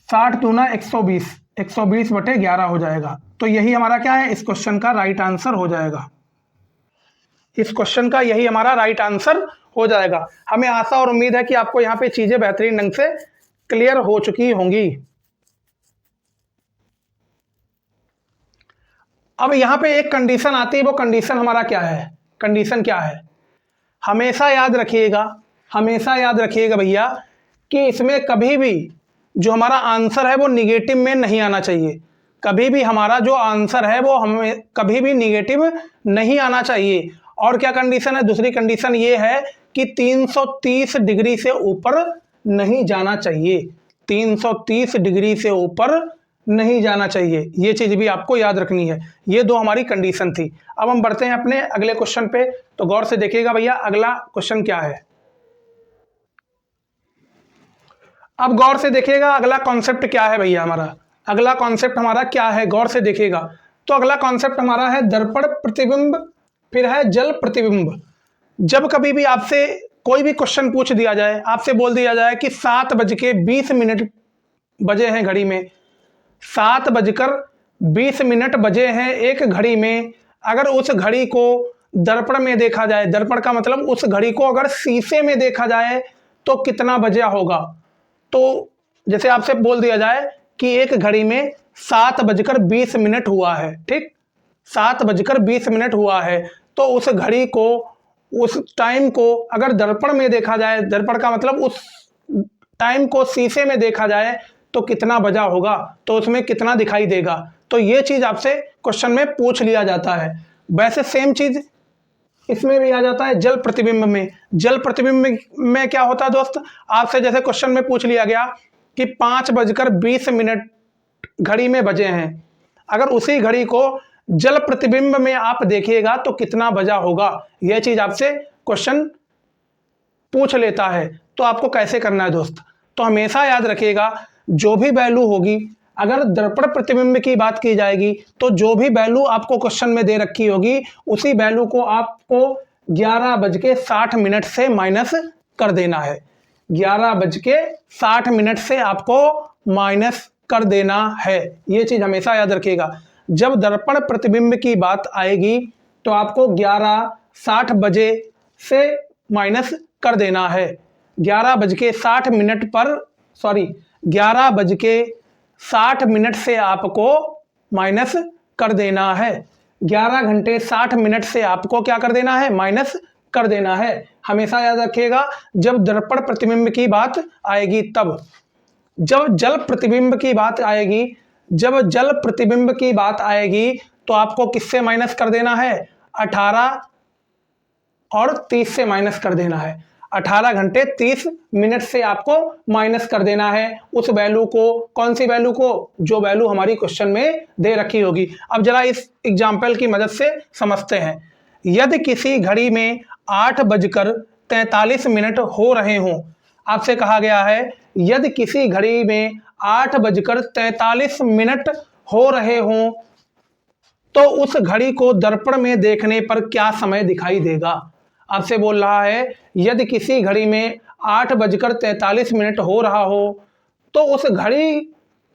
60 दूना 120, 120/11 हो जाएगा। तो यही हमारा क्या है, इस क्वेश्चन का राइट आंसर हो जाएगा। इस क्वेश्चन का यही हमारा राइट आंसर हो जाएगा। हमें आशा और उम्मीद है कि आपको यहाँ पे चीजें बेहतरीन ढंग से क्लियर हो चुकी होंगी। अब यहाँ पे एक कंडीशन आती है, वो कंडीशन हमारा क्या है, कंडीशन क्या है, हमेशा याद रखिएगा, हमेशा याद रखिएगा भैया कि इसमें कभी भी जो हमारा आंसर है वो निगेटिव में नहीं आना चाहिए। कभी भी हमारा जो आंसर है वो हमें कभी भी निगेटिव नहीं आना चाहिए। और क्या कंडीशन है, दूसरी कंडीशन ये है कि 330 डिग्री से ऊपर नहीं जाना चाहिए। 330 डिग्री से ऊपर नहीं जाना चाहिए, ये चीज भी आपको याद रखनी है। ये दो हमारी कंडीशन थी। अब हम बढ़ते हैं अपने अगले क्वेश्चन पे। तो गौर से देखिएगा भैया, अगला क्वेश्चन क्या है। अब गौर से देखिएगा अगला कॉन्सेप्ट क्या है भैया हमारा, अगला कॉन्सेप्ट हमारा क्या है, गौर से देखिएगा। तो अगला कॉन्सेप्ट हमारा है दर्पण प्रतिबिंब, फिर है जल प्रतिबिंब। जब कभी भी आपसे कोई भी क्वेश्चन पूछ दिया जाए, आपसे बोल दिया जाए कि 7:20 बजे हैं घड़ी में, 7:20 बजे हैं एक घड़ी में, अगर उस घड़ी को दर्पण में देखा जाए, दर्पण का मतलब उस घड़ी को अगर शीशे में देखा जाए तो कितना बजा होगा। तो जैसे आपसे बोल दिया जाए कि एक घड़ी में 7:20 हुआ है, ठीक, 7:20 हुआ है, तो उस घड़ी को, उस टाइम को अगर दर्पण में देखा जाए, दर्पण का मतलब उस टाइम को शीशे में देखा जाए तो कितना बजा होगा, तो उसमें कितना दिखाई देगा। तो ये चीज आपसे क्वेश्चन में पूछ लिया जाता है। वैसे सेम चीज इसमें भी आ जाता है जल प्रतिबिंब में। जल प्रतिबिंब में क्या होता है दोस्त, आपसे जैसे क्वेश्चन में पूछ लिया गया कि 5:20 घड़ी में बजे हैं, अगर उसी घड़ी को जल प्रतिबिंब में आप देखिएगा तो कितना बजा होगा, यह चीज आपसे क्वेश्चन पूछ लेता है। तो आपको कैसे करना है दोस्त, तो हमेशा याद रखिएगा जो भी वैल्यू होगी, अगर दर्पण प्रतिबिंब की बात की जाएगी तो जो भी वैल्यू आपको क्वेश्चन में दे रखी होगी उसी वैल्यू को आपको 11:60 से माइनस कर देना है। 11:60 से आपको माइनस कर देना है। ये चीज हमेशा याद रखिएगा। जब दर्पण प्रतिबिंब की बात आएगी तो आपको 11:60 बजे से माइनस कर देना है। 11:60 पर 11:60 से आपको माइनस कर देना है। 11 घंटे 60 मिनट से आपको क्या कर देना है, माइनस कर देना है। हमेशा याद रखिएगा जब दर्पण प्रतिबिंब की बात आएगी तब। जब जल प्रतिबिंब की बात आएगी, जब जल प्रतिबिंब की बात आएगी तो आपको किससे माइनस कर देना है, 18 और 30 से माइनस कर देना है। 18 घंटे 30 मिनट से आपको माइनस कर देना है उस वैल्यू को। कौन सी वैल्यू को, जो वैल्यू हमारी क्वेश्चन में दे रखी होगी। अब जरा इस एग्जाम्पल की मदद से समझते हैं। यदि किसी घड़ी में 8:43 हो रहे हों, आपसे कहा गया है यदि किसी घड़ी में 8:43 हो रहे हों तो उस घड़ी को दर्पण में देखने पर क्या समय दिखाई देगा। आपसे बोल रहा है यदि किसी घड़ी में 8:43 हो रहा हो तो उस घड़ी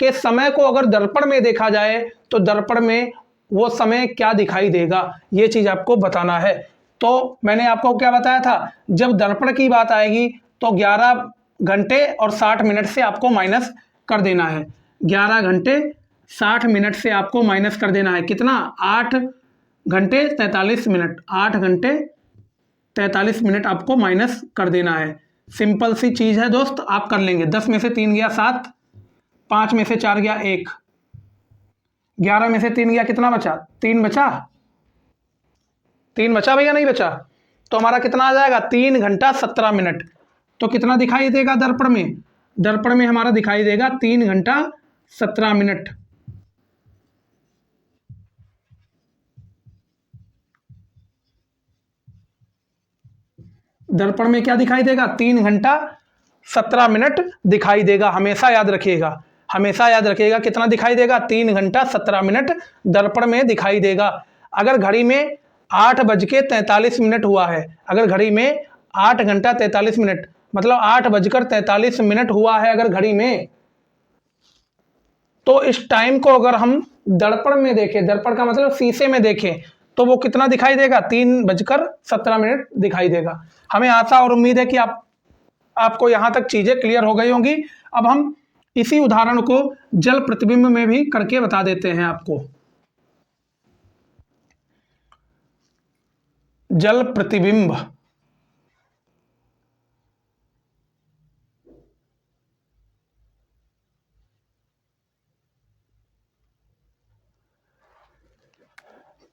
के समय को अगर दर्पण में देखा जाए तो दर्पण में वो समय क्या दिखाई देगा, ये चीज आपको बताना है। तो मैंने आपको क्या बताया था, जब दर्पण की बात आएगी तो 11 घंटे और 60 मिनट से आपको माइनस कर देना है। 11 घंटे 60 मिनट से आपको माइनस कर देना है कितना, 8 घंटे 43 मिनट। 8 घंटे 43 मिनट आपको माइनस कर देना है। सिंपल सी चीज है दोस्त, आप कर लेंगे। 10 में से 3 गया 7, 5 में से 4 गया 1, 11 में से 3 गया कितना बचा, 3 बचा। 3 बचा भैया, नहीं बचा? तो हमारा कितना आ जाएगा, 3 घंटा 17 मिनट। तो कितना दिखाई देगा दर्पण में, दर्पण में हमारा दिखाई देगा 3 घंटा 17 मिनट। दर्पण में क्या दिखाई देगा, 3 घंटा 17 मिनट दिखाई देगा। हमेशा याद रखिएगा, हमेशा याद रखिएगा कितना दिखाई देगा, 3 घंटा 17 मिनट दर्पण में दिखाई देगा। अगर घड़ी में 8:43 हुआ है, अगर घड़ी में 8 घंटा 43 मिनट मतलब 8:43 हुआ है अगर घड़ी में, तो इस टाइम को अगर हम दर्पण में देखें, दर्पण का मतलब शीशे में देखें, तो वो कितना दिखाई देगा, 3:17 दिखाई देगा। हमें आशा और उम्मीद है कि आपको यहां तक चीजें क्लियर हो गई होंगी। अब हम इसी उदाहरण को जल प्रतिबिंब में भी करके बता देते हैं आपको। जल प्रतिबिंब,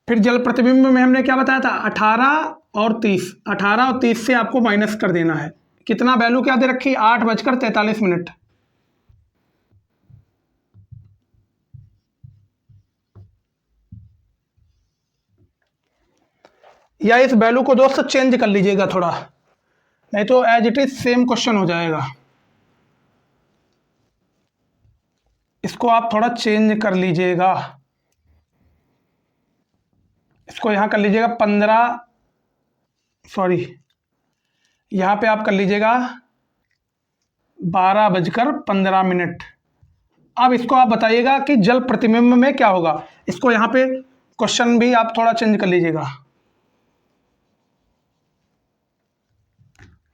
फिर जल प्रतिबिंब में हमने क्या बताया था, 18 और 30। 18 और 30 से आपको माइनस कर देना है। कितना वैल्यू क्या दे रखी, 8:43। या इस वैल्यू को दोस्त चेंज कर लीजिएगा थोड़ा, नहीं तो as it is same question हो जाएगा। इसको आप थोड़ा चेंज कर लीजिएगा, इसको यहां कर लीजिएगा 15, यहां पे आप कर लीजिएगा 12:15। अब इसको आप बताइएगा कि जल प्रतिबिंब में क्या होगा। इसको यहां पे क्वेश्चन भी आप थोड़ा चेंज कर लीजिएगा।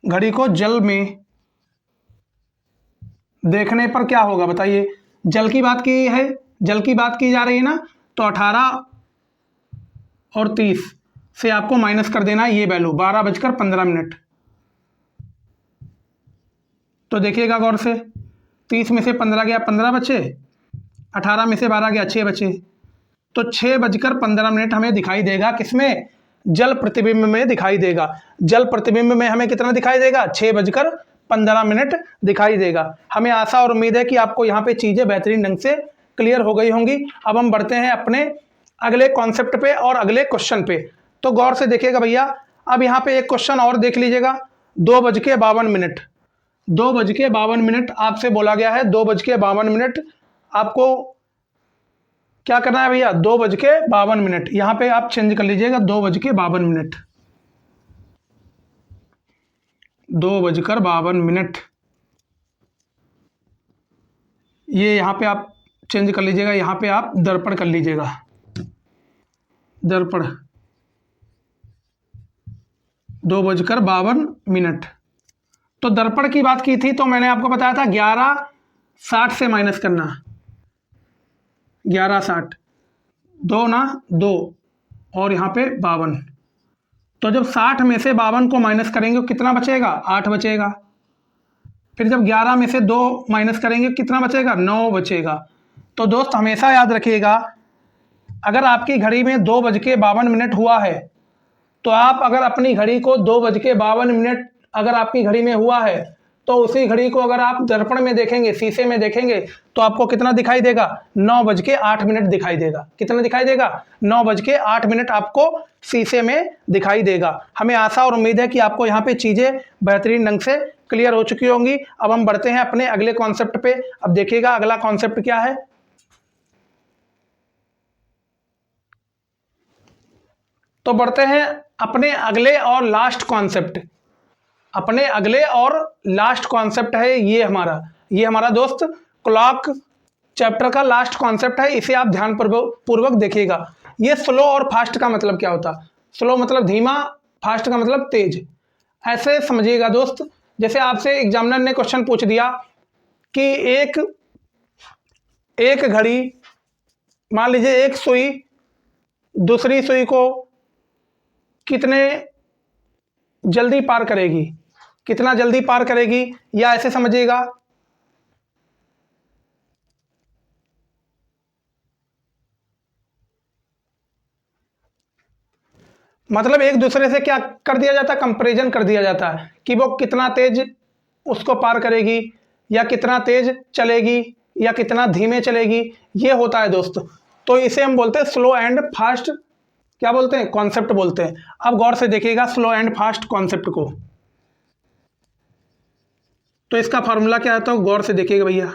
घड़ी को जल में देखने पर क्या होगा बताइए। जल की बात की है, जल की बात की जा रही है ना, तो 18 और 30 से आपको माइनस कर देना है ये वैल्यू, 12:15। तो देखिएगा गौर से, 30 में से 15 गया 15 बचे, 18 में से 12 गया 6 बचे। तो 6:15 हमें दिखाई देगा किसमें, जल प्रतिबिंब में दिखाई देगा। जल प्रतिबिंब में हमें कितना दिखाई देगा, 6:15 दिखाई देगा। हमें आशा और उम्मीद है कि आपको यहाँ पे चीज़ें बेहतरीन ढंग से क्लियर हो गई होंगी। अब हम बढ़ते हैं अपने अगले कॉन्सेप्ट पे और अगले क्वेश्चन पे। तो गौर से देखिएगा भैया, अब यहाँ पे एक क्वेश्चन और देख लीजिएगा। 2:52, 2:52 आपसे बोला गया है 2:52 आपको क्या करना है भैया, 2:52। यहाँ पे आप चेंज कर लीजिएगा 2:52, 2:52। ये यहाँ पे आप चेंज कर लीजिएगा, यहाँ पे आप दर्पण कर लीजिएगा, दर्पण 2:52। तो दर्पण की बात की थी तो मैंने आपको बताया था 11:60 से माइनस करना, 11:60, 2 ना 2 और यहाँ पे 52। तो जब 60 में से 52 को माइनस करेंगे कितना बचेगा, 8 बचेगा। फिर जब 11 में से 2 माइनस करेंगे कितना बचेगा, 9 बचेगा। तो दोस्त हमेशा याद रखिएगा, अगर आपकी घड़ी में 2:52 हुआ है तो आप अगर अपनी घड़ी को 2:52 अगर आपकी घड़ी में हुआ है तो उसी घड़ी को अगर आप दर्पण में देखेंगे, शीशे में देखेंगे तो आपको कितना दिखाई देगा, 9:08 दिखाई देगा। कितना दिखाई देगा, 9:08 आपको शीशे में दिखाई देगा। हमें आशा और उम्मीद है कि आपको यहाँ पे चीज़ें बेहतरीन ढंग से क्लियर हो चुकी होंगी। अब हम बढ़ते हैं अपने अगले कॉन्सेप्ट पे। अब देखिएगा अगला कॉन्सेप्ट क्या है। तो बढ़ते हैं अपने अगले और लास्ट कॉन्सेप्ट। अपने अगले और लास्ट कॉन्सेप्ट है ये हमारा दोस्त क्लॉक चैप्टर का लास्ट कॉन्सेप्ट है। इसे आप ध्यान पूर्वक देखिएगा। ये स्लो और फास्ट का मतलब क्या होता है, स्लो मतलब धीमा, फास्ट का मतलब तेज। ऐसे समझिएगा दोस्त, जैसे आपसे एग्जामिनर ने क्वेश्चन पूछ दिया कि एक घड़ी, मान लीजिए एक सुई दूसरी सुई को कितने जल्दी पार करेगी, कितना जल्दी पार करेगी, या ऐसे समझिएगा मतलब एक दूसरे से क्या कर दिया जाता है, कंपैरिजन कर दिया जाता है कि वो कितना तेज उसको पार करेगी, या कितना तेज चलेगी, या कितना धीमे चलेगी, ये होता है दोस्त। तो इसे हम बोलते हैं स्लो एंड फास्ट, क्या बोलते हैं, कॉन्सेप्ट बोलते हैं। अब गौर से देखिएगा स्लो एंड फास्ट कॉन्सेप्ट को। तो इसका फार्मूला क्या है, तो गौर से देखिएगा भैया।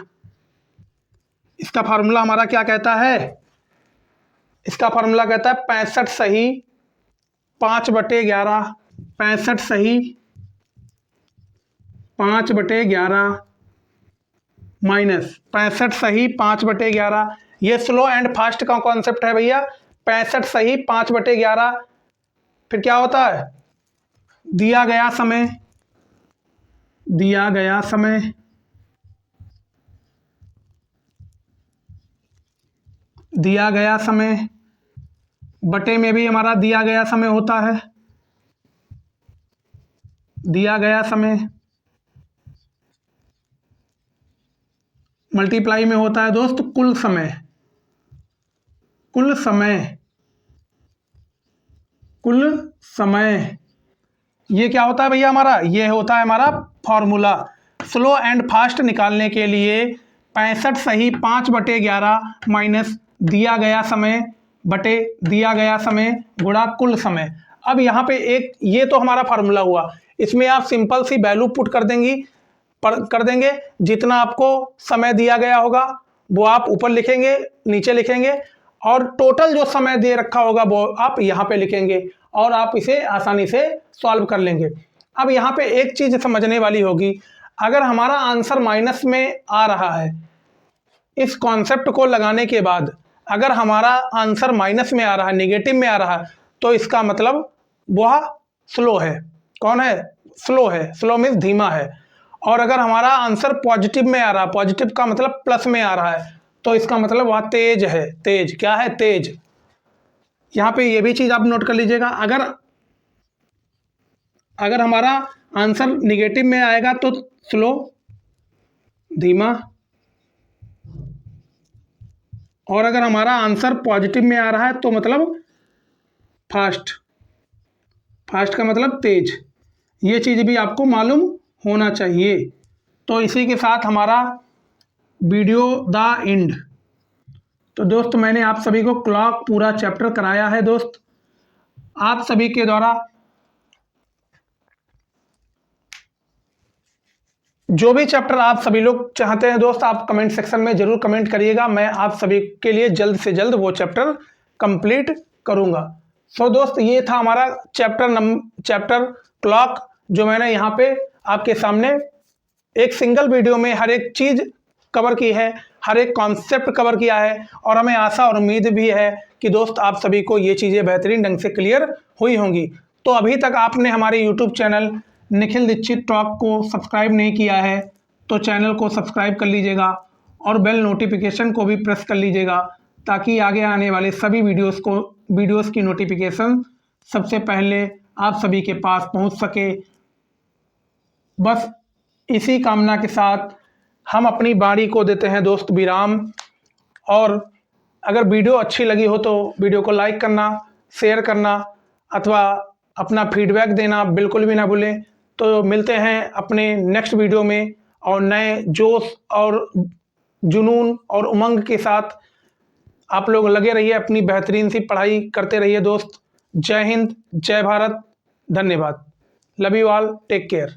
इसका फार्मूला हमारा क्या कहता है, इसका फार्मूला कहता है 65 सही 5/11, 65 सही 5/11 माइनस 65 सही 5/11। ये स्लो एंड फास्ट का कॉन्सेप्ट है भैया। 65 सही 5/11, फिर क्या होता है, दिया गया समय, दिया गया समय दिया गया समय बटे में भी हमारा दिया गया समय होता है, दिया गया समय मल्टीप्लाई में होता है दोस्त कुल समय, कुल समय, कुल समय। ये क्या होता है भैया हमारा, ये होता है हमारा फॉर्मूला स्लो एंड फास्ट निकालने के लिए। 65 सही 5/11 माइनस दिया गया समय बटे दिया गया समय गुणा कुल समय। अब यहाँ पे एक ये तो हमारा फार्मूला हुआ, इसमें आप सिंपल सी वैल्यू पुट कर देंगे। जितना आपको समय दिया गया होगा वो आप ऊपर लिखेंगे, नीचे लिखेंगे, और टोटल जो समय दे रखा होगा वो आप यहाँ पे लिखेंगे, और आप इसे आसानी से सॉल्व कर लेंगे। अब यहाँ पे एक चीज़ समझने वाली होगी, अगर हमारा आंसर माइनस में आ रहा है, इस कॉन्सेप्ट को लगाने के बाद अगर हमारा आंसर माइनस में आ रहा है, नेगेटिव में आ रहा है, तो इसका मतलब वह स्लो है। कौन है, स्लो है, स्लो मीन्स धीमा है। और अगर हमारा आंसर पॉजिटिव में आ रहा है, पॉजिटिव का मतलब प्लस में आ रहा है, तो इसका मतलब वह तेज है। तेज क्या है, तेज। यहाँ पे ये भी चीज़ आप नोट कर लीजिएगा, अगर हमारा आंसर निगेटिव में आएगा तो स्लो, धीमा, और अगर हमारा आंसर पॉजिटिव में आ रहा है तो मतलब फास्ट, फास्ट का मतलब तेज। ये चीज़ भी आपको मालूम होना चाहिए। तो इसी के साथ हमारा वीडियो द एंड। तो दोस्त मैंने आप सभी को क्लॉक पूरा चैप्टर कराया है दोस्त। आप सभी के द्वारा जो भी चैप्टर आप सभी लोग चाहते हैं दोस्त, आप कमेंट सेक्शन में ज़रूर कमेंट करिएगा। मैं आप सभी के लिए जल्द से जल्द वो चैप्टर कंप्लीट करूँगा। सो दोस्त, ये था हमारा चैप्टर क्लॉक, जो मैंने यहाँ पे आपके सामने एक सिंगल वीडियो में हर एक चीज़ कवर की है, हर एक कॉन्सेप्ट कवर किया है, और हमें आशा और उम्मीद भी है कि दोस्त आप सभी को ये चीज़ें बेहतरीन ढंग से क्लियर हुई होंगी। तो अभी तक आपने हमारे YouTube channel Nikhil Dikshit talk को सब्सक्राइब नहीं किया है तो चैनल को सब्सक्राइब कर लीजिएगा और बेल नोटिफिकेशन को भी प्रेस कर लीजिएगा, ताकि आगे आने वाले सभी वीडियोस की नोटिफिकेशन सबसे पहले आप सभी के पास पहुंच सके। बस इसी कामना के साथ हम अपनी वाणी को देते हैं दोस्त विराम। और अगर वीडियो अच्छी लगी हो तो वीडियो को लाइक करना, शेयर करना अथवा अपना फीडबैक देना बिल्कुल भी ना भूलें। तो मिलते हैं अपने नेक्स्ट वीडियो में और नए जोश और जुनून और उमंग के साथ। आप लोग लगे रहिए, अपनी बेहतरीन सी पढ़ाई करते रहिए दोस्त। जय हिंद, जय भारत, धन्यवाद। Love you all, take care.